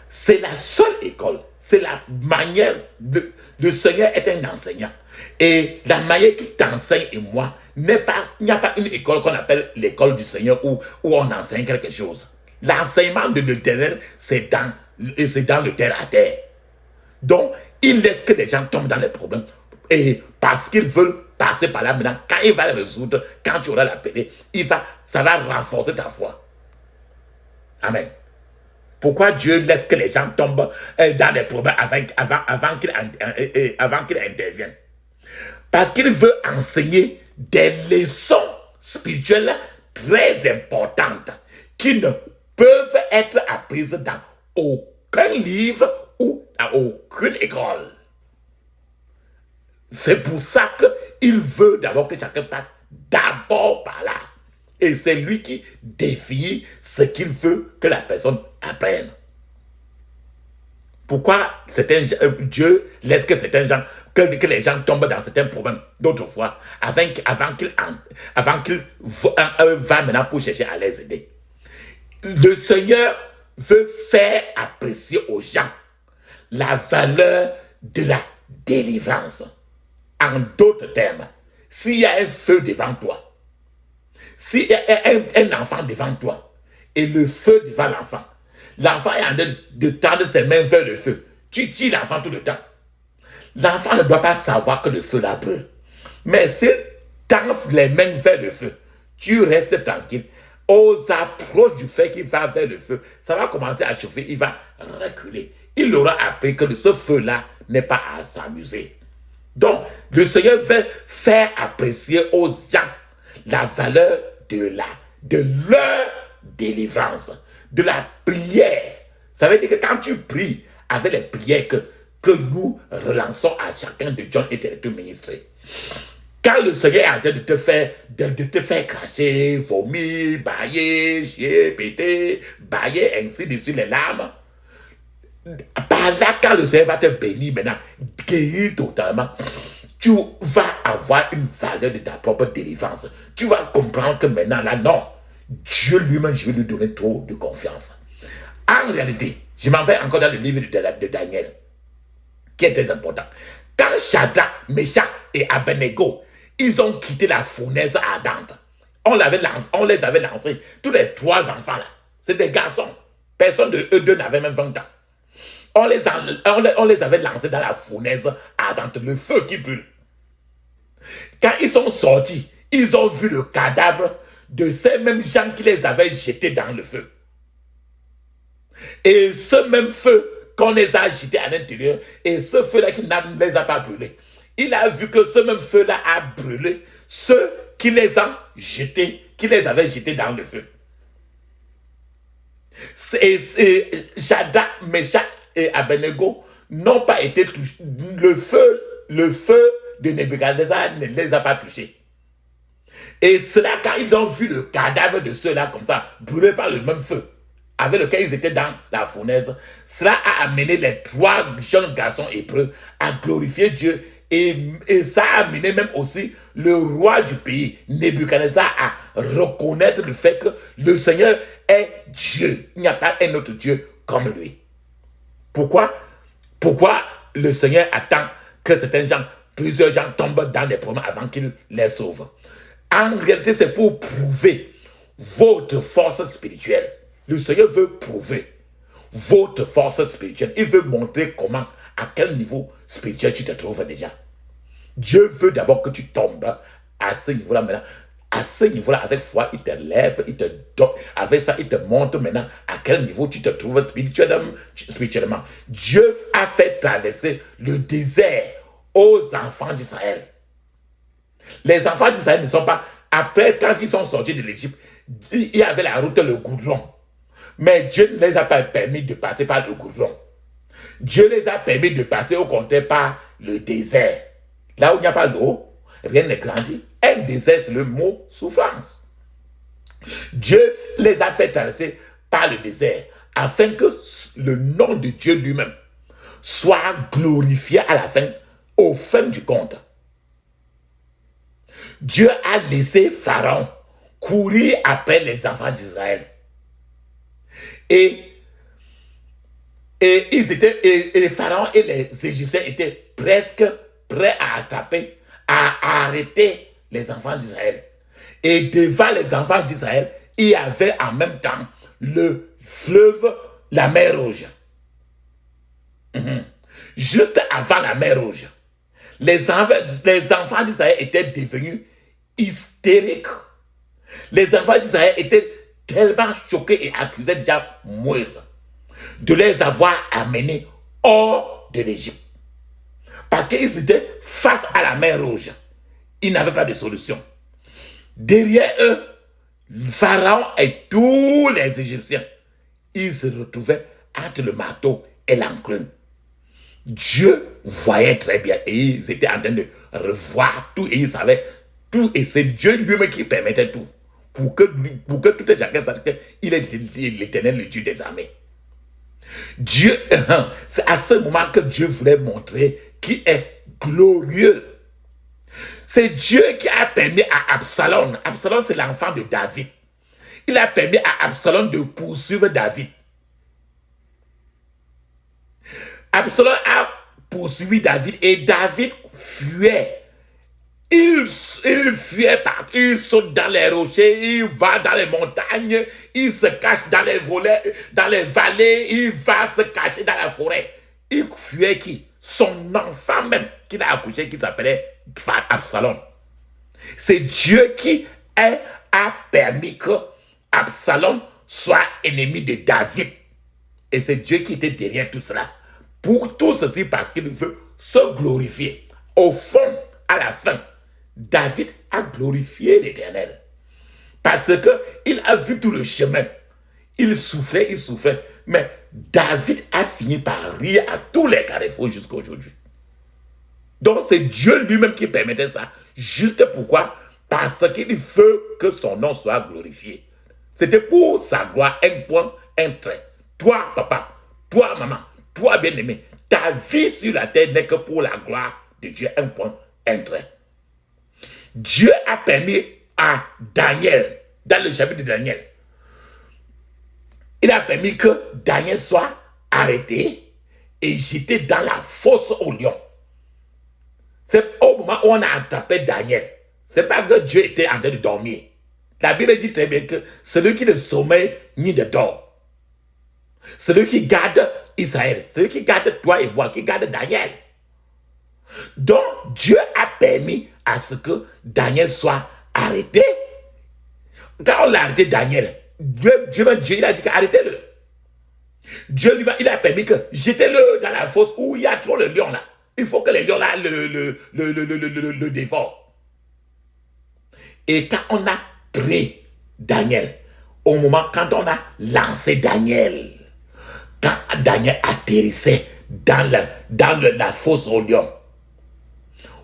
C'est la seule école, c'est la manière de... Le Seigneur est un enseignant. Et la manière qu'il t'enseigne et moi, il n'y a pas une école qu'on appelle l'école du Seigneur où on enseigne quelque chose. L'enseignement de l'Éternel, c'est dans le terre à terre. Donc, il laisse que les gens tombent dans les problèmes. Et parce qu'ils veulent passer par là maintenant, quand il va les résoudre, quand tu auras l'appelé, ça va renforcer ta foi. Amen. Pourquoi Dieu laisse que les gens tombent dans les problèmes avant qu'il intervienne? Parce qu'il veut enseigner des leçons spirituelles très importantes qui ne peuvent être apprises dans aucun livre ou dans aucune école. C'est pour ça qu'il veut d'abord que chacun passe d'abord par là. Et c'est lui qui définit ce qu'il veut que la personne apprenne. Pourquoi Dieu laisse que les gens tombent dans certains problèmes d'autres fois avant qu'il va maintenant pour chercher à les aider. Le Seigneur veut faire apprécier aux gens la valeur de la délivrance. En d'autres termes, s'il y a un feu devant toi, s'il y a un enfant devant toi, et le feu devant l'enfant, l'enfant est en train de tendre ses mains vers le feu, tu tires l'enfant tout le temps. L'enfant ne doit pas savoir que le feu là brûle. Mais s'il tend les mains vers le feu, tu restes tranquille. Aux approches du feu qui va vers le feu, ça va commencer à chauffer, il va reculer. Il aura appris que ce feu-là n'est pas à s'amuser. Donc, le Seigneur veut faire apprécier aux gens la valeur de leur délivrance, de la prière. Ça veut dire que quand tu pries avec les prières que nous relançons à chacun de John et de ministrer, quand le Seigneur est en train de te faire cracher, vomir, bailler, chier, péter, bailler ainsi dessus les larmes, par là, quand le Seigneur va te bénir maintenant, guérir totalement, tu vas avoir une valeur de ta propre délivrance. Tu vas comprendre que maintenant, là, non, Dieu lui-même, je vais lui donner trop de confiance. En réalité, je m'en vais encore dans le livre de Daniel, qui est très important. Quand Shadrach, Meshach et Abednego, ils ont quitté la fournaise ardente, on les avait lancés, tous les 3 enfants là, c'est des garçons, personne de eux deux n'avait même 20 ans. On les avait lancés dans la fournaise ardente, le feu qui brûle. Quand ils sont sortis, ils ont vu le cadavre de ces mêmes gens qui les avaient jetés dans le feu. Et ce même feu qu'on les a jetés à l'intérieur, et ce feu-là qui ne les a pas brûlés, il a vu que ce même feu-là a brûlé ceux qui les ont jetés, qui les avaient jetés dans le feu. Shadrach, Meshach et Abednego n'ont pas été touchés. Le feu de Nebuchadnezzar ne les a pas touchés. Et cela, quand ils ont vu le cadavre de ceux-là comme ça, brûlés par le même feu, avec lequel ils étaient dans la fournaise, cela a amené les 3 jeunes garçons hébreux à glorifier Dieu. Et ça a amené même aussi le roi du pays, Nebuchadnezzar, à reconnaître le fait que le Seigneur est Dieu. Il n'y a pas un autre Dieu comme lui. Pourquoi le Seigneur attend que plusieurs gens tombent dans les problèmes avant qu'il les sauve? En réalité, c'est pour prouver votre force spirituelle. Le Seigneur veut prouver votre force spirituelle. Il veut montrer comment, à quel niveau spirituel tu te trouves déjà. Dieu veut d'abord que tu tombes à ce niveau-là maintenant. À ce niveau-là, avec foi, il te lève, il te donne. Avec ça, il te montre maintenant à quel niveau tu te trouves spirituellement. Dieu a fait traverser le désert aux enfants d'Israël. Les enfants d'Israël ne sont pas... Après, quand ils sont sortis de l'Égypte, il y avait la route, le goudron. Mais Dieu ne les a pas permis de passer par le goudron. Dieu les a permis de passer au contraire par le désert. Là où il n'y a pas d'eau, rien n'est grandi. Un désert, c'est le mot souffrance. Dieu les a fait traverser par le désert afin que le nom de Dieu lui-même soit glorifié à la fin au fin du compte, Dieu a laissé Pharaon courir après les enfants d'Israël. Et les pharaons et les Égyptiens étaient presque prêts à attraper, à arrêter les enfants d'Israël. Et devant les enfants d'Israël, il y avait en même temps le fleuve, la mer Rouge. Juste avant la mer Rouge, les enfants d'Israël étaient devenus hystériques. Les enfants d'Israël étaient tellement choqués et accusaient déjà Moïse de les avoir amenés hors de l'Égypte. Parce qu'ils étaient face à la mer Rouge. Ils n'avaient pas de solution. Derrière eux, Pharaon et tous les Égyptiens, ils se retrouvaient entre le marteau et l'enclume. Dieu voyait très bien et ils étaient en train de revoir tout et ils savaient tout. Et c'est Dieu lui-même qui permettait tout. Pour que tout et chacun sache qu'il est l'Éternel, le Dieu des armées. Dieu, c'est à ce moment que Dieu voulait montrer qu'il est glorieux. C'est Dieu qui a permis à Absalom, Absalom c'est l'enfant de David, il a permis à Absalom de poursuivre David. Absalom a poursuivi David et David fuyait. Il fuyait partout, il saute dans les rochers, il va dans les montagnes, il se cache dans les vallées, il va se cacher dans la forêt. Il fuyait qui? Son enfant même qu'il a accouché qui s'appelait Absalom. C'est Dieu qui a permis que Absalom soit ennemi de David. Et c'est Dieu qui était derrière tout cela. Pour tout ceci parce qu'il veut se glorifier. Au fond, à la fin, David a glorifié l'Éternel. Parce qu'il a vu tout le chemin. Il souffrait. Mais David a fini par rire à tous les carrefours jusqu'à aujourd'hui. Donc c'est Dieu lui-même qui permettait ça. Juste pourquoi? Parce qu'il veut que son nom soit glorifié. C'était pour sa gloire, un point, un trait. Toi, papa, toi, maman, toi, bien-aimé, ta vie sur la terre n'est que pour la gloire de Dieu, un point, un trait. Dieu a permis à Daniel, dans le chapitre de Daniel, il a permis que Daniel soit arrêté et jeté dans la fosse au lion. C'est au moment où on a attrapé Daniel. C'est pas que Dieu était en train de dormir. La Bible dit très bien que celui qui ne sommeille ni ne dort. Celui qui garde Israël, celui qui garde toi et moi, qui garde Daniel. Donc Dieu a permis à ce que Daniel soit arrêté. Quand on a arrêté Daniel, Dieu il a dit qu'arrêtez-le. Dieu lui il a permis que jetez-le dans la fosse où il y a trop de lions là. Il faut que les lions là le dévorent. Et quand on a pris Daniel, au moment quand on a lancé Daniel, quand Daniel atterrissait dans la fosse au lion,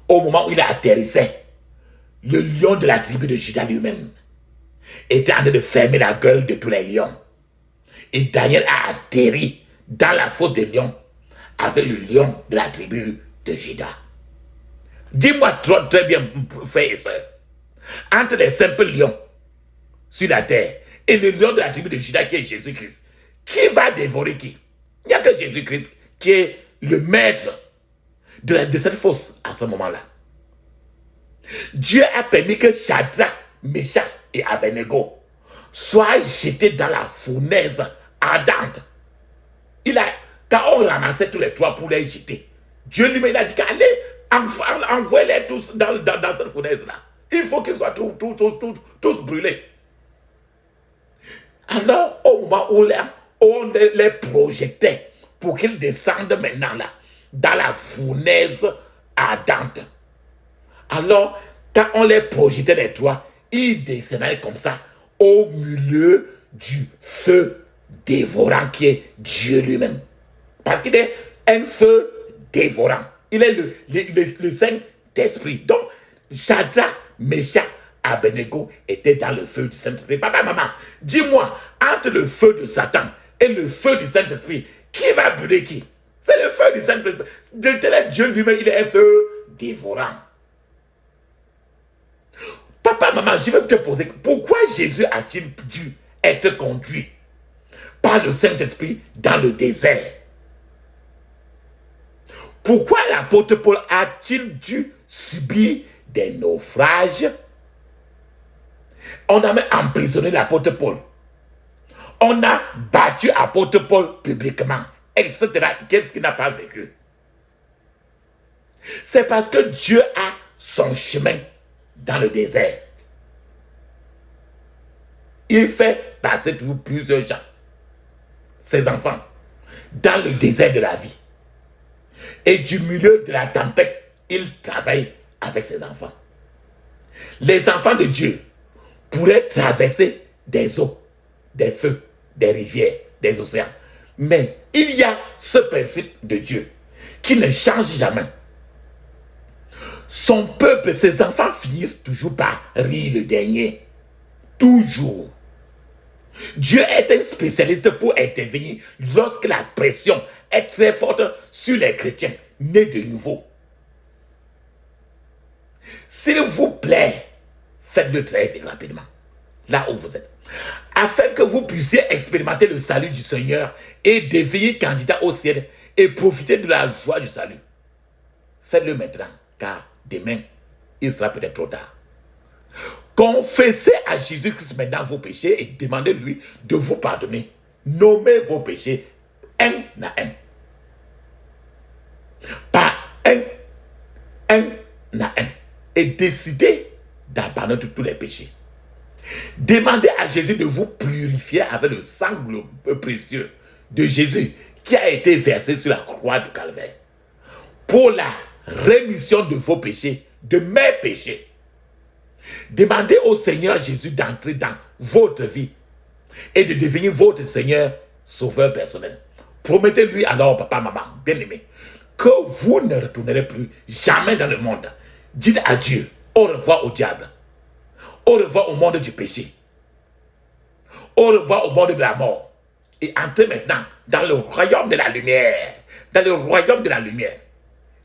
au moment où il atterrissait, le lion de la tribu de Juda lui-même était en train de fermer la gueule de tous les lions. Et Daniel a atterri dans la fosse des lions avec le lion de la tribu de Juda. Dis-moi très bien, frères et sœurs, entre les simples lions sur la terre et le lion de la tribu de Juda qui est Jésus-Christ, qui va dévorer qui? Il n'y a que Jésus-Christ qui est le maître de cette fosse à ce moment-là. Dieu a permis que Shadrach, Meshach et Abednego soient jetés dans la fournaise ardente. Quand on ramassait tous les trois pour les jeter, Dieu lui-même a dit qu'allez, envoyez-les tous dans cette fournaise-là. Il faut qu'ils soient tous brûlés. Alors, au moment où on les projetait pour qu'ils descendent maintenant là, dans la fournaise ardente. Alors, quand on les projetait les trois, ils descendaient comme ça au milieu du feu dévorant qui est Dieu lui-même. Parce qu'il est un feu dévorant. Il est le Saint-Esprit. Donc, Shadrach, Meshach, Abednego étaient dans le feu du Saint-Esprit. Papa, maman, dis-moi, entre le feu de Satan et le feu du Saint-Esprit, qui va brûler qui? C'est le feu du Saint-Esprit. L'éternel Dieu lui-même, il est un feu dévorant. Papa, maman, je vais te poser, pourquoi Jésus a-t-il dû être conduit par le Saint-Esprit dans le désert? Pourquoi l'apôtre Paul a-t-il dû subir des naufrages? On a même emprisonné l'apôtre Paul. On a battu l'apôtre Paul publiquement, etc. Qu'est-ce qu'il n'a pas vécu? C'est parce que Dieu a son chemin dans le désert. Il fait passer plusieurs gens, ses enfants, dans le désert de la vie. Et du milieu de la tempête, il travaille avec ses enfants. Les enfants de Dieu pourraient traverser des eaux, des feux, des rivières, des océans. Mais il y a ce principe de Dieu qui ne change jamais. Son peuple, ses enfants finissent toujours par rire le dernier. Toujours. Dieu est un spécialiste pour intervenir lorsque la pression est très forte sur les chrétiens nés de nouveau. S'il vous plaît, faites-le très vite, rapidement, là où vous êtes, afin que vous puissiez expérimenter le salut du Seigneur et devenir candidat au ciel et profiter de la joie du salut. Faites-le maintenant, car demain, il sera peut-être trop tard. Confessez à Jésus-Christ maintenant vos péchés et demandez-lui de vous pardonner. Nommez vos péchés un à un. Par un à un. Et décidez d'abandonner tous les péchés. Demandez à Jésus de vous purifier avec le sang précieux de Jésus qui a été versé sur la croix du Calvaire. Pour la rémission de vos péchés, de mes péchés. Demandez au Seigneur Jésus d'entrer dans votre vie et de devenir votre Seigneur sauveur personnel. Promettez-lui alors, papa, maman, bien-aimé, que vous ne retournerez plus jamais dans le monde. Dites adieu, au revoir au diable, au revoir au monde du péché, au revoir au monde de la mort, et entrez maintenant dans le royaume de la lumière, dans le royaume de la lumière.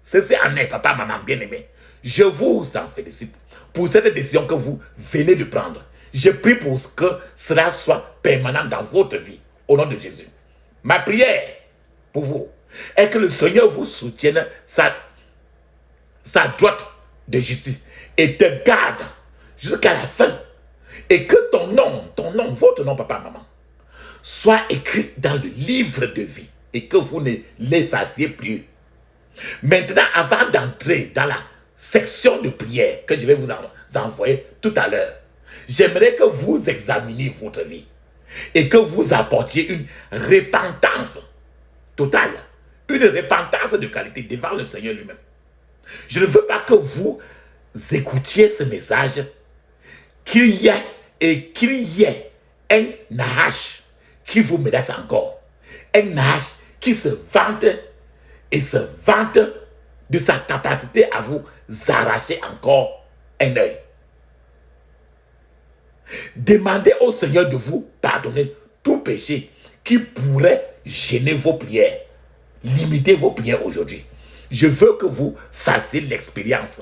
Ceci en est, papa, maman, bien-aimé. Je vous en félicite pour cette décision que vous venez de prendre. Je prie pour que cela soit permanent dans votre vie, au nom de Jésus. Ma prière pour vous est que le Seigneur vous soutienne sa droite de justice et te garde jusqu'à la fin. Et que ton nom, votre nom, papa, maman, soit écrit dans le livre de vie et que vous ne l'effaciez plus. Maintenant, avant d'entrer dans la section de prière que je vais vous envoyer tout à l'heure, j'aimerais que vous examiniez votre vie et que vous apportiez une repentance totale, une repentance de qualité devant le Seigneur lui-même. Je ne veux pas que vous écoutiez ce message, qu'il y ait un Nahash qui vous menace encore, un Nahash qui se vante et se vante de sa capacité à vous arracher encore un œil. Demandez au Seigneur de vous pardonner tout péché qui pourrait gêner vos prières, limiter vos prières aujourd'hui. Je veux que vous fassiez l'expérience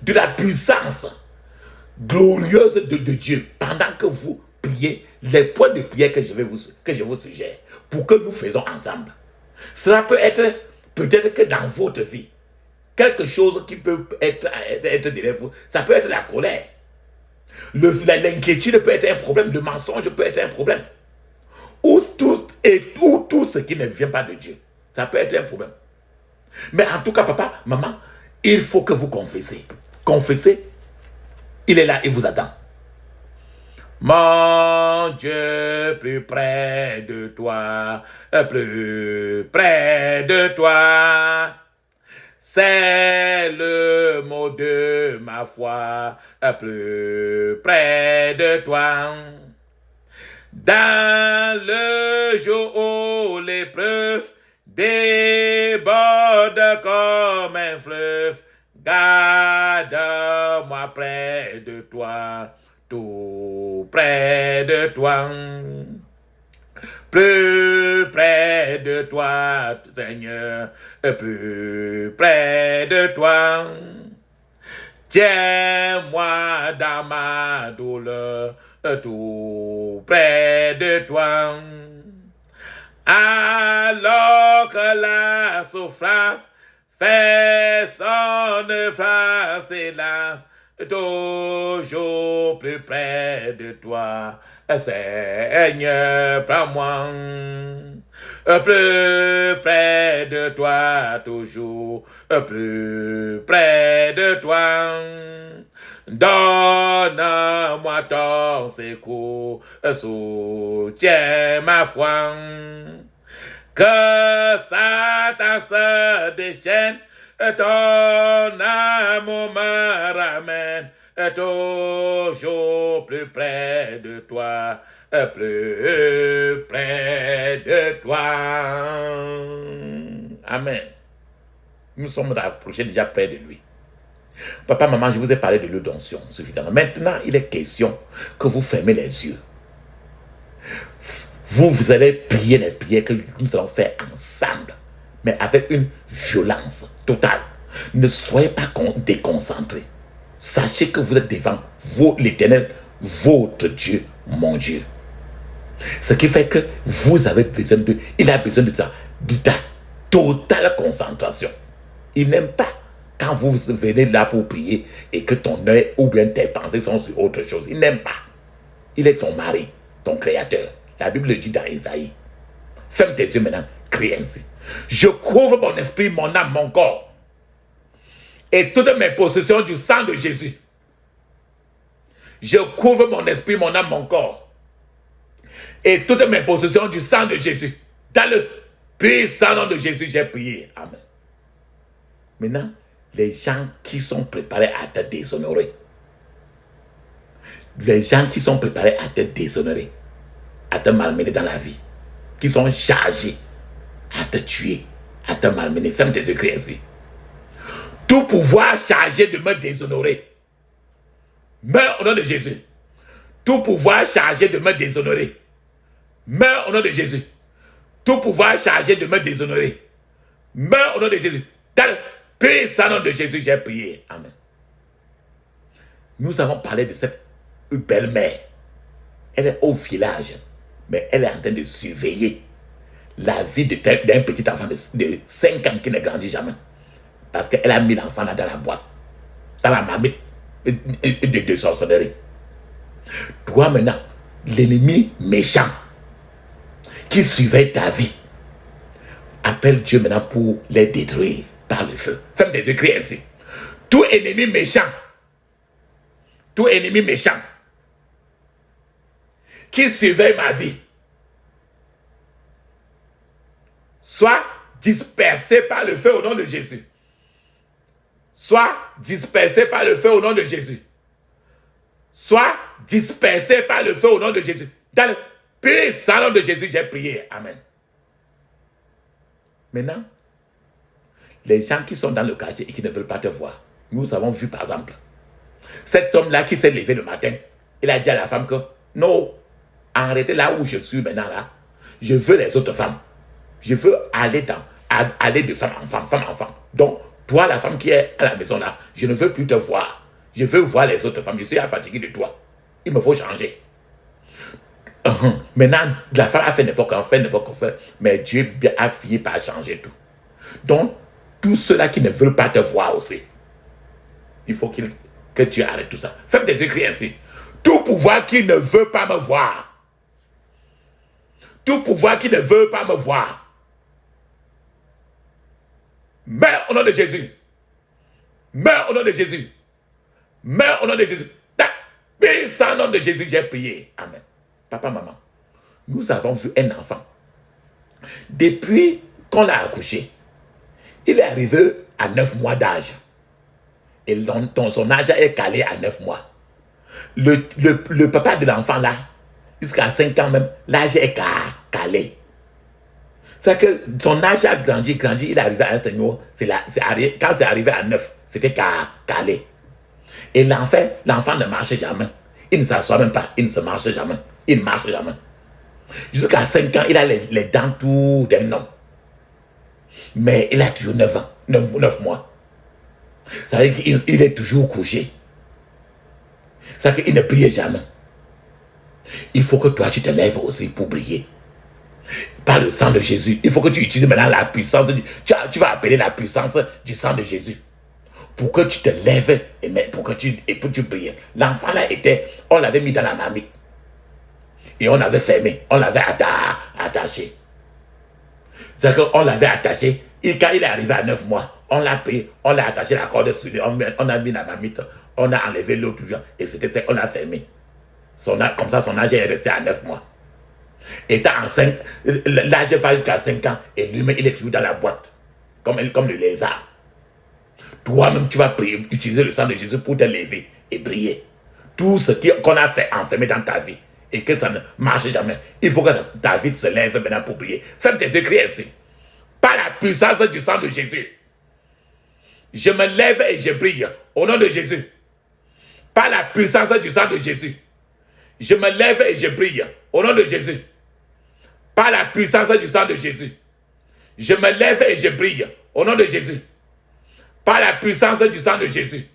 de la puissance glorieuse de Dieu pendant que vous priez les points de prière que je vous suggère pour que nous faisons ensemble. Cela peut être peut-être que dans votre vie, quelque chose qui peut être derrière vous, ça peut être la colère. L'inquiétude peut être un problème, le mensonge peut être un problème. Ou tout ce qui ne vient pas de Dieu, ça peut être un problème. Mais en tout cas, papa, maman, il faut que vous confessez. Confessez, il est là, il vous attend. Mon Dieu, plus près de toi, plus près de toi. C'est le mot de ma foi, plus près de toi. Dans le jour où l'épreuve déborde comme un fleuve, garde-moi près de toi, tout près de toi. Plus près de toi, Seigneur, plus près de toi. Tiens-moi dans ma douleur, tout près de toi. Alors que la souffrance fait son œuvre, hélas, toujours plus près de toi. Seigneur, prends-moi. Plus près de toi, toujours plus près de toi. Donne-moi ton secours, soutiens ma foi. Que Satan se déchaîne, ton amour me ramène toujours plus près de toi, plus près de toi. Amen. Nous sommes approchés déjà près de lui. Papa, maman, je vous ai parlé de l'eau d'onction suffisamment. Maintenant, il est question que vous fermez les yeux. Vous allez prier les prières que nous allons faire ensemble, mais avec une violence totale. Ne soyez pas déconcentrés. Sachez que vous êtes devant l'Éternel, votre Dieu, mon Dieu. Ce qui fait que vous avez besoin il a besoin de ta totale concentration. Il n'aime pas quand vous venez là pour prier et que ton œil ou bien tes pensées sont sur autre chose. Il n'aime pas. Il est ton mari, ton créateur. La Bible le dit dans Isaïe. Ferme tes yeux maintenant, crie ainsi. Je couvre mon esprit, mon âme, mon corps et toutes mes possessions du sang de Jésus. Je couvre mon esprit, mon âme, mon corps et toutes mes possessions du sang de Jésus. Dans le puissant nom de Jésus, j'ai prié. Amen. Maintenant, les gens qui sont préparés à te déshonorer, les gens qui sont préparés à te déshonorer, à te malmener dans la vie, qui sont chargés à te tuer, à te malmener, ferme tes yeux, crie ainsi. Tout pouvoir chargé de me déshonorer, meurs au nom de Jésus. Tout pouvoir chargé de me déshonorer, meurs au nom de Jésus. Tout pouvoir chargé de me déshonorer, meurs au nom de Jésus. Dans le puissant nom de Jésus, j'ai prié. Amen. Nous avons parlé de cette belle-mère. Elle est au village, mais elle est en train de surveiller la vie d'un petit enfant de 5 ans qui ne grandit jamais. Parce qu'elle a mis l'enfant là dans la boîte, dans la marmite de sorcellerie. Toi maintenant, l'ennemi méchant qui surveille ta vie, appelle Dieu maintenant pour les détruire par le feu. Ferme des yeux, crie ainsi. Tout ennemi méchant qui surveille ma vie, soit dispersé par le feu au nom de Jésus. Soit dispersé par le feu au nom de Jésus. Soit dispersé par le feu au nom de Jésus. Dans le puissant nom de Jésus, j'ai prié. Amen. Maintenant, les gens qui sont dans le quartier et qui ne veulent pas te voir, nous avons vu par exemple, cet homme-là qui s'est levé le matin, il a dit à la femme que, non, arrêtez là où je suis maintenant là, je veux les autres femmes. Je veux aller de femme en femme. Donc, toi, la femme qui est à la maison là, je ne veux plus te voir. Je veux voir les autres femmes. Je suis fatigué de toi. Il me faut changer. Maintenant, la femme a fait n'importe quoi, mais Dieu a fini par changer tout. Donc, tous ceux-là qui ne veulent pas te voir aussi, il faut que Dieu arrête tout ça. Faites des écrits ainsi. Tout pouvoir qui ne veut pas me voir. Tout pouvoir qui ne veut pas me voir. Meurs au nom de Jésus. Meurs au nom de Jésus. Meurs au nom de Jésus. Dans le nom de Jésus, j'ai prié. Amen. Papa, maman, nous avons vu un enfant. Depuis qu'on l'a accouché, il est arrivé à 9 mois d'âge. Et son âge est calé à 9 mois. Le papa de l'enfant là, jusqu'à 5 ans même, l'âge est calé. C'est que son âge a grandi, il est arrivé à un niveau, quand c'est arrivé à 9, c'était calé. Et l'enfant ne marche jamais. Il ne s'assoit même pas, il ne se marche jamais. Il ne marche jamais. Jusqu'à 5 ans, il a les dents tout d'un homme. Mais il a toujours 9 ans, 9 mois. Ça veut dire qu'il est toujours couché. Ça veut dire qu'il ne prie jamais. Il faut que toi, tu te lèves aussi pour prier. Par le sang de Jésus. Il faut que tu utilises maintenant la puissance. Tu vas appeler la puissance du sang de Jésus. Pour que tu te lèves et pour que tu pries. L'enfant là on l'avait mis dans la marmite. Et on l'avait fermé. On l'avait attaché. C'est-à-dire qu'on l'avait attaché. Et quand il est arrivé à 9 mois, on l'a pris, on l'a attaché la corde sur lui, on a mis la marmite, on a enlevé l'eau toujours. Et on l'a fermé. Comme ça, son âge est resté à 9 mois. Étant enceinte, l'âge va jusqu'à 5 ans et lui-même, il est toujours dans la boîte, comme le lézard. Toi-même, tu vas prier, utiliser le sang de Jésus pour te lever et prier. Tout ce qu'on a fait enfermé dans ta vie et que ça ne marche jamais, il faut que ta vie se lève maintenant pour prier. Ferme tes écrits ainsi. Par la puissance du sang de Jésus, je me lève et je prie au nom de Jésus. Par la puissance du sang de Jésus, je me lève et je prie au nom de Jésus. Par la puissance du sang de Jésus, je me lève et je prie au nom de Jésus. Par la puissance du sang de Jésus,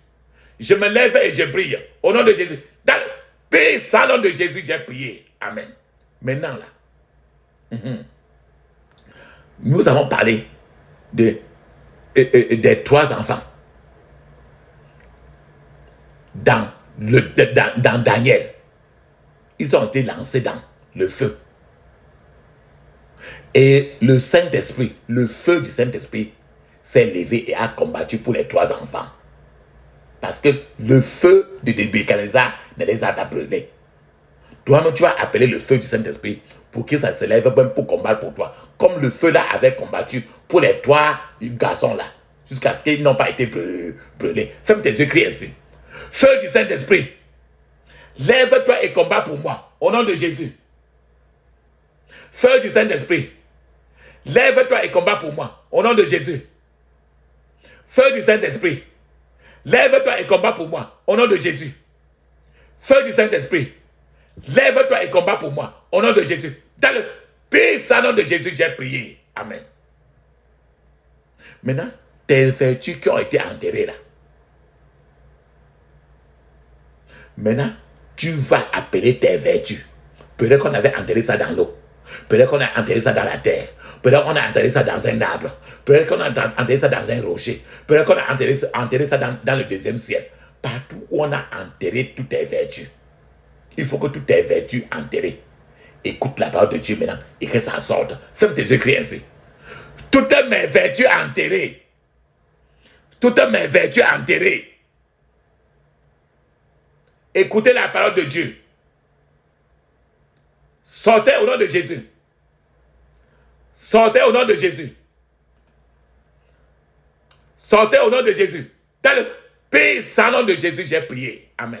je me lève et je prie au nom de Jésus. Dans le puissant nom de Jésus, j'ai prié. Amen. Maintenant là, nous avons parlé des 3 enfants dans Daniel. Ils ont été lancés dans le feu. Et le Saint-Esprit, le feu du Saint-Esprit s'est levé et a combattu pour les 3 enfants. Parce que le feu de Nebuchadnezzar ne les a pas brûlés. Toi-même, tu vas appeler le feu du Saint-Esprit pour que ça se lève même pour combattre pour toi. Comme le feu là avait combattu pour les 3 garçons là, jusqu'à ce qu'ils n'ont pas été brûlés. Ferme tes écrits ainsi. Feu du Saint-Esprit, lève-toi et combat pour moi, au nom de Jésus. Feu du Saint-Esprit, lève-toi et combat pour moi, au nom de Jésus. Feu du Saint-Esprit, lève-toi et combat pour moi, au nom de Jésus. Feu du Saint-Esprit, lève-toi et combat pour moi, au nom de Jésus. Dans le puissant nom de Jésus, j'ai prié. Amen. Maintenant, tes vertus qui ont été enterrées là. Maintenant, tu vas appeler tes vertus. Peut-être qu'on avait enterré ça dans l'eau. Peut-être qu'on a enterré ça dans la terre. Peut-être qu'on a enterré ça dans un arbre. Peut-être qu'on a enterré ça dans un rocher. Peut-être qu'on a enterré ça dans le 2e ciel. Partout où on a enterré toutes tes vertus. Il faut que toutes tes vertus enterrées. Écoute la parole de Dieu maintenant et que ça sorte. Ferme tes écrits ainsi. Toutes mes vertus enterrées. Toutes mes vertus enterrées. Écoutez la parole de Dieu. Sortez au nom de Jésus. Sortez au nom de Jésus. Sortez au nom de Jésus. Dans le puissant nom de Jésus, j'ai prié. Amen.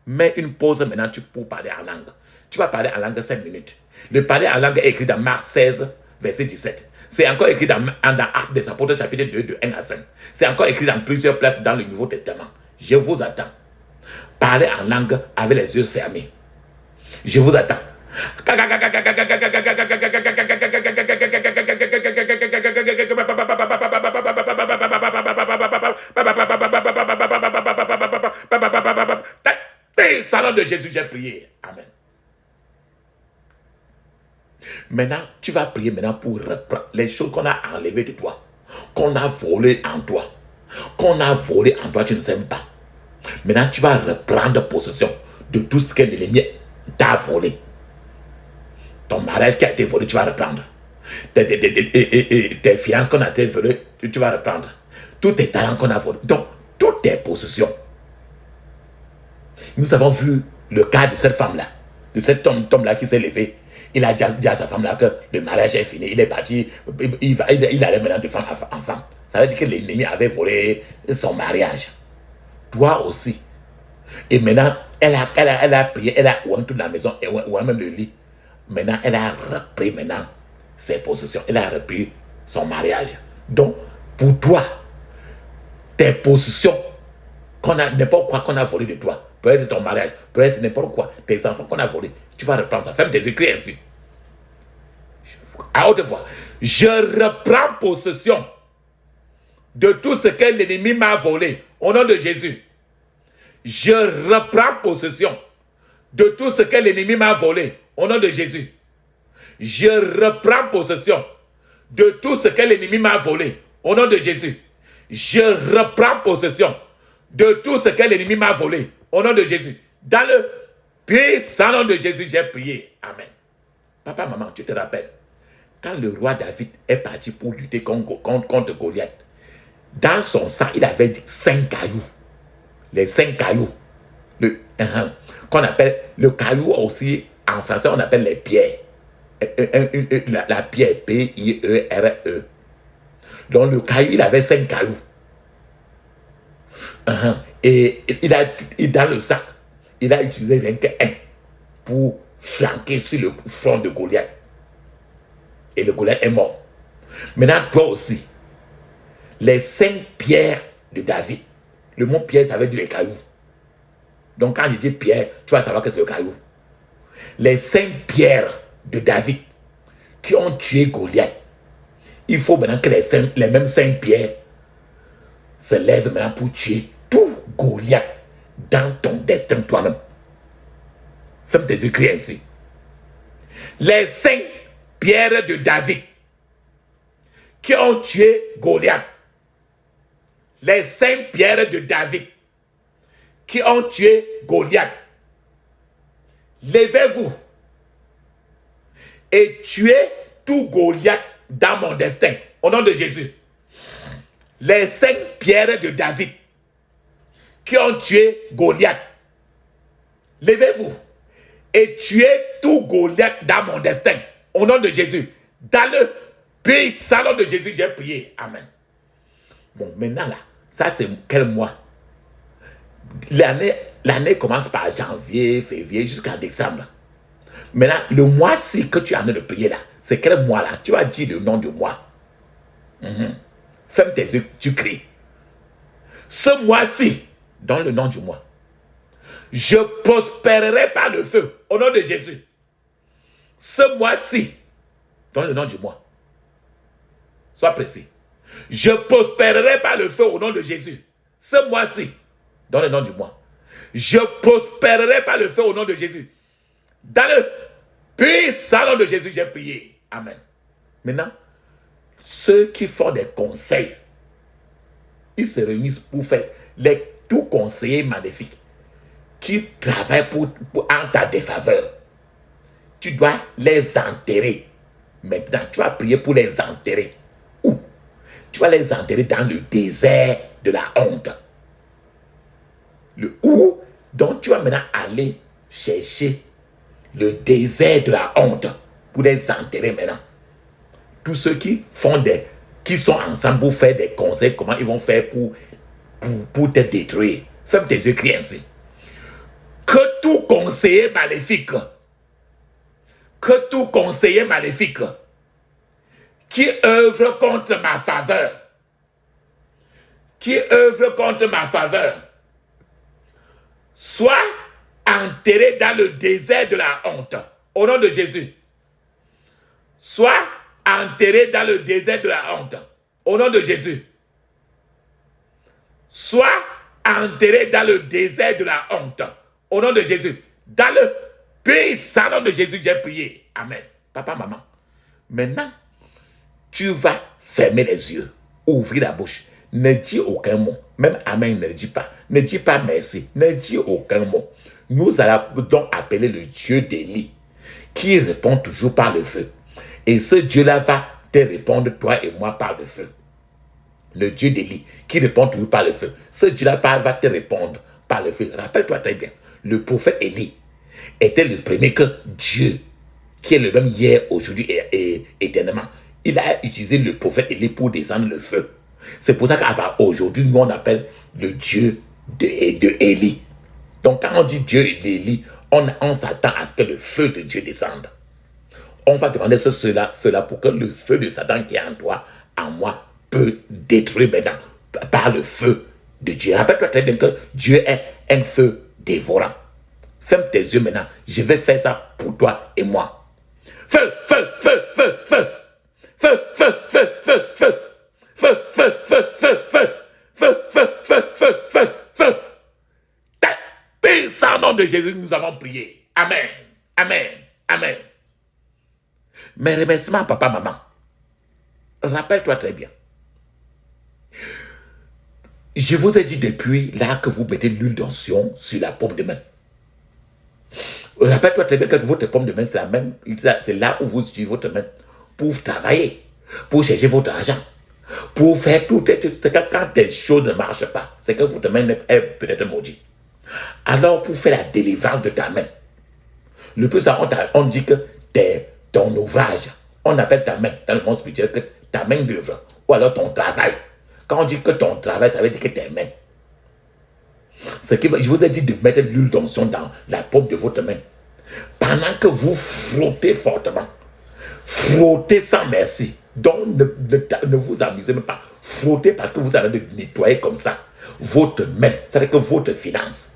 Mets une pause maintenant pour parler en langue. Tu vas parler en langue 5 minutes. Le parler en langue est écrit dans Marc 16, verset 17. C'est encore écrit dans Actes des Apôtres, chapitre 2, de 1 à 5. C'est encore écrit dans plusieurs places dans le Nouveau Testament. Je vous attends. Parlez en langue avec les yeux fermés. Je vous attends. Salon de Jésus, j'ai prié. Amen. Maintenant, tu vas prier maintenant pour reprendre les choses qu'on a enlevées de toi, qu'on a volées en toi, tu ne sais pas. Maintenant, tu vas reprendre possession de tout ce que l'ennemi t'a volé. Ton mariage qui a été volé, tu vas reprendre. Tes finances qu'on a été volées, tu vas reprendre. Tous tes talents qu'on a volés. Donc, toutes tes possessions. Nous avons vu le cas de cette femme-là, de cet homme-là qui s'est levé. Il a dit à sa femme-là que le mariage est fini. Il est parti. Il allait maintenant de femme en femme. Ça veut dire que l'ennemi avait volé son mariage. Toi aussi. Et maintenant, elle a prié, elle a ouvert toute la maison et ouvert même le lit. Maintenant, elle a repris maintenant ses possessions. Elle a repris son mariage. Donc, pour toi, tes possessions, n'importe quoi qu'on a volé de toi, peut être ton mariage, peut être n'importe quoi, tes enfants qu'on a volé, tu vas reprendre ça. Ferme tes écrits ainsi. À haute voix. Je reprends possession de tout ce que l'ennemi m'a volé. Au nom de Jésus. Je reprends possession de tout ce que l'ennemi m'a volé. Au nom de Jésus. Je reprends possession de tout ce que l'ennemi m'a volé. Au nom de Jésus. Je reprends possession de tout ce que l'ennemi m'a volé. Au nom de Jésus. Dans le puissant nom de Jésus, j'ai prié. Amen. Papa, maman, tu te rappelles, quand le roi David est parti pour lutter contre Goliath, dans son sang, il avait dit 5 cailloux. Les 5 cailloux. Qu'on appelle le caillou aussi, en français, on appelle les pierres. La pierre, P-I-E-R-E. Donc le caillou, il avait 5 cailloux. Et dans le sac, il a utilisé rien qu'un pour flanquer sur le front de Goliath. Et le Goliath est mort. Maintenant, toi aussi, les 5 pierres de David. Le mot pierre, ça veut dire les cailloux. Donc quand je dis pierre, tu vas savoir que c'est le caillou. Les 5 pierres de David qui ont tué Goliath. Il faut maintenant que les mêmes 5 pierres se lèvent maintenant pour tuer tout Goliath dans ton destin toi-même. Ferme tes yeux, crie ainsi. Les 5 pierres de David qui ont tué Goliath. Les 5 pierres de David qui ont tué Goliath. Levez-vous et tuez tout Goliath dans mon destin. Au nom de Jésus. Les 5 pierres de David qui ont tué Goliath. Levez-vous et tuez tout Goliath dans mon destin. Au nom de Jésus. Dans le puissant nom de Jésus, j'ai prié. Amen. Bon, maintenant là, ça c'est quel mois? L'année commence par janvier, février, jusqu'à décembre. Maintenant, le mois-ci que tu es en train de prier là, c'est quel mois là? Tu as dit le nom du mois. Ferme tes yeux, tu cries. Ce mois-ci, dans le nom du mois, je prospérerai par le feu, au nom de Jésus. Ce mois-ci, dans le nom du mois, sois précis. Je prospérerai par le feu au nom de Jésus. Ce mois-ci, dans le nom du mois, je prospérerai par le feu au nom de Jésus. Dans le puissant nom de Jésus, j'ai prié. Amen. Maintenant, ceux qui font des conseils, ils se réunissent pour faire tous conseillers maléfiques qui travaillent en ta défaveur. Tu dois les enterrer. Maintenant, tu vas prier pour les enterrer. Où? Tu vas les enterrer dans le désert de la honte. Le où? Donc tu vas maintenant aller chercher le désert de la honte pour les enterrer maintenant. Tous ceux qui sont ensemble pour faire des conseils, comment ils vont faire pour te détruire. Ferme tes yeux, crie ainsi. Que tout conseiller maléfique qui œuvre contre ma faveur, soit enterré dans le désert de la honte, au nom de Jésus. Soit enterré dans le désert de la honte, au nom de Jésus. Soit enterré dans le désert de la honte, au nom de Jésus. Dans le puissant nom de Jésus, j'ai prié. Amen. Papa, maman, maintenant, tu vas fermer les yeux, ouvrir la bouche. Ne dis aucun mot. Même Amen ne le dis pas. Ne dis pas merci. Ne dis aucun mot. Nous allons donc appeler le Dieu d'Élie, qui répond toujours par le feu. Et ce Dieu-là va te répondre, toi et moi, par le feu. Le Dieu d'Élie, qui répond toujours par le feu. Ce Dieu-là va te répondre par le feu. Rappelle-toi très bien, le prophète Élie était le premier que Dieu, qui est le même hier, aujourd'hui et éternellement, il a utilisé le prophète Élie pour descendre le feu. C'est pour ça qu'aujourd'hui, nous, on appelle le Dieu d'Élie. Donc, quand on dit Dieu d'Élie, on s'attend à ce que le feu de Dieu descende. On va demander ce feu-là pour que le feu de Satan qui est en toi, en moi, peut détruire maintenant par le feu de Dieu. Rappelle-toi très bien que Dieu est un feu dévorant. Ferme tes yeux maintenant. Je vais faire ça pour toi et moi. Feu, feu, feu, feu, feu, feu, feu, feu, feu, feu, feu, feu, feu, feu, feu, feu, feu, feu, feu, feu, feu. Père, au nom de Jésus, nous avons prié. Amen, amen, amen. Mes remerciements, papa, maman. Rappelle-toi très bien. Je vous ai dit depuis là que vous mettez l'huile d'onction sur la paume de main. Rappelle-toi très bien que votre paume de main, c'est la même. C'est là où vous utilisez votre main pour travailler, pour chercher votre argent, pour faire tout. Quand des choses ne marchent pas, c'est que votre main est peut-être maudite. Alors, pour faire la délivrance de ta main, le plus souvent, on dit que ton ouvrage, on appelle ta main dans le monde spirituel que ta main d'œuvre, ou alors ton travail. Quand on dit que ton travail, ça veut dire que tes mains. Je vous ai dit de mettre l'huile d'onction dans la paume de votre main. Pendant que vous frottez fortement, frottez sans merci. Donc ne vous amusez même pas. Frottez parce que vous allez nettoyer comme ça votre main, c'est-à-dire que votre finance.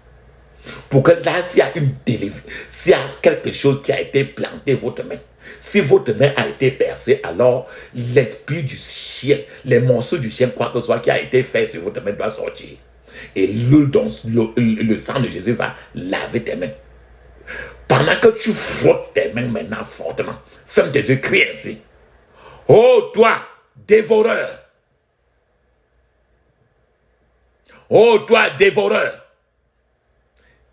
Pour que là, s'il y a une délivrance, s'il y a quelque chose qui a été planté votre main, si votre main a été percée, alors l'esprit du chien, les morceaux du chien, quoi que ce soit qui a été fait sur votre main doit sortir. Et le sang de Jésus va laver tes mains. Pendant que tu frottes tes mains maintenant fortement, ferme tes yeux, crie ainsi. Oh toi, dévoreur. Oh toi, dévoreur.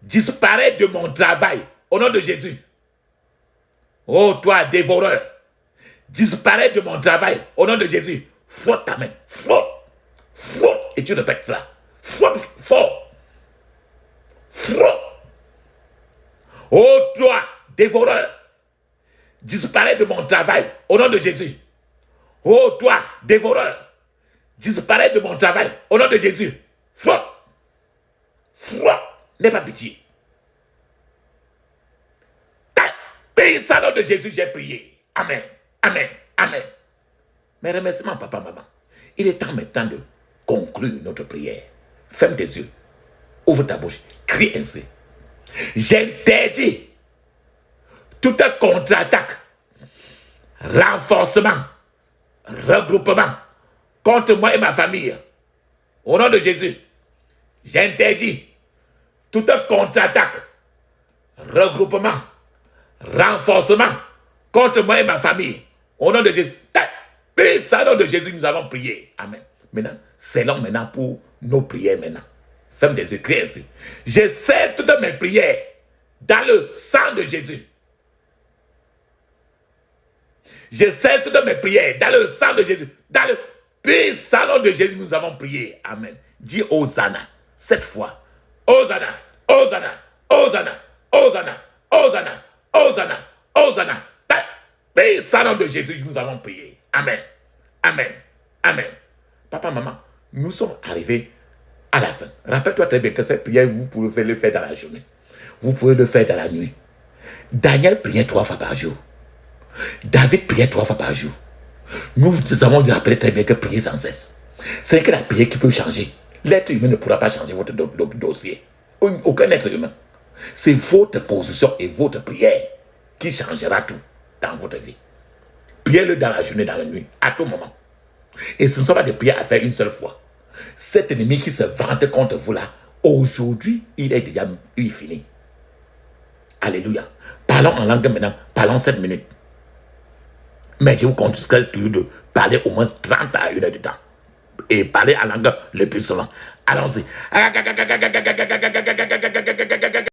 Disparais de mon travail au nom de Jésus. Oh toi, dévoreur. Disparais de mon travail au nom de Jésus. Frotte ta main. Frotte. Frotte. Et tu répètes cela. Frotte fort. Frotte. Oh toi, dévoreur. Disparais de mon travail au nom de Jésus. Oh toi, dévoreur. Disparais de mon travail au nom de Jésus. Frotte. Frotte. N'aie pas pitié. Paye ça au nom de Jésus, j'ai prié. Amen. Amen. Amen. Mes remerciements, papa, maman. Il est temps maintenant de conclure notre prière. Ferme tes yeux. Ouvre ta bouche. Crie ainsi. J'interdis toute contre-attaque, renforcement, regroupement contre moi et ma famille. Au nom de Jésus, j'interdis toute contre-attaque, regroupement, renforcement contre moi et ma famille. Au nom de Jésus. Et ça, au nom de Jésus, nous avons prié. Amen. Maintenant, c'est long maintenant pour nos prières maintenant. Ferme des yeux, crie ainsi. Je scelle toutes mes prières dans le sang de Jésus. Je scelle toutes mes prières dans le sang de Jésus. Dans le puissant nom de Jésus, nous avons prié. Amen. Dis Hosanna, cette fois. Hosanna, Hosanna, Hosanna, Hosanna, Hosanna, Hosanna, Hosanna. Puissant nom de Jésus, nous avons prié. Amen. Amen. Amen. Papa, maman, nous sommes arrivés à la fin. Rappelle-toi très bien que cette prière, vous pouvez le faire dans la journée. Vous pouvez le faire dans la nuit. Daniel priait 3 fois par jour. David priait 3 fois par jour. Nous avons rappelé très bien que prier sans cesse. C'est que la prière qui peut changer. L'être humain ne pourra pas changer votre dossier. Aucun être humain. C'est votre position et votre prière qui changera tout dans votre vie. Priez-le dans la journée, dans la nuit, à tout moment. Et ce ne sont pas des prières à faire une seule fois. Cet ennemi qui se vante contre vous là, aujourd'hui, il est déjà fini. Alléluia. Parlons en langue maintenant. Parlons 7 minutes. Mais je vous conseille toujours de parler au moins 30 à 1 heure de temps. Et parler en langue le plus souvent. Allons-y.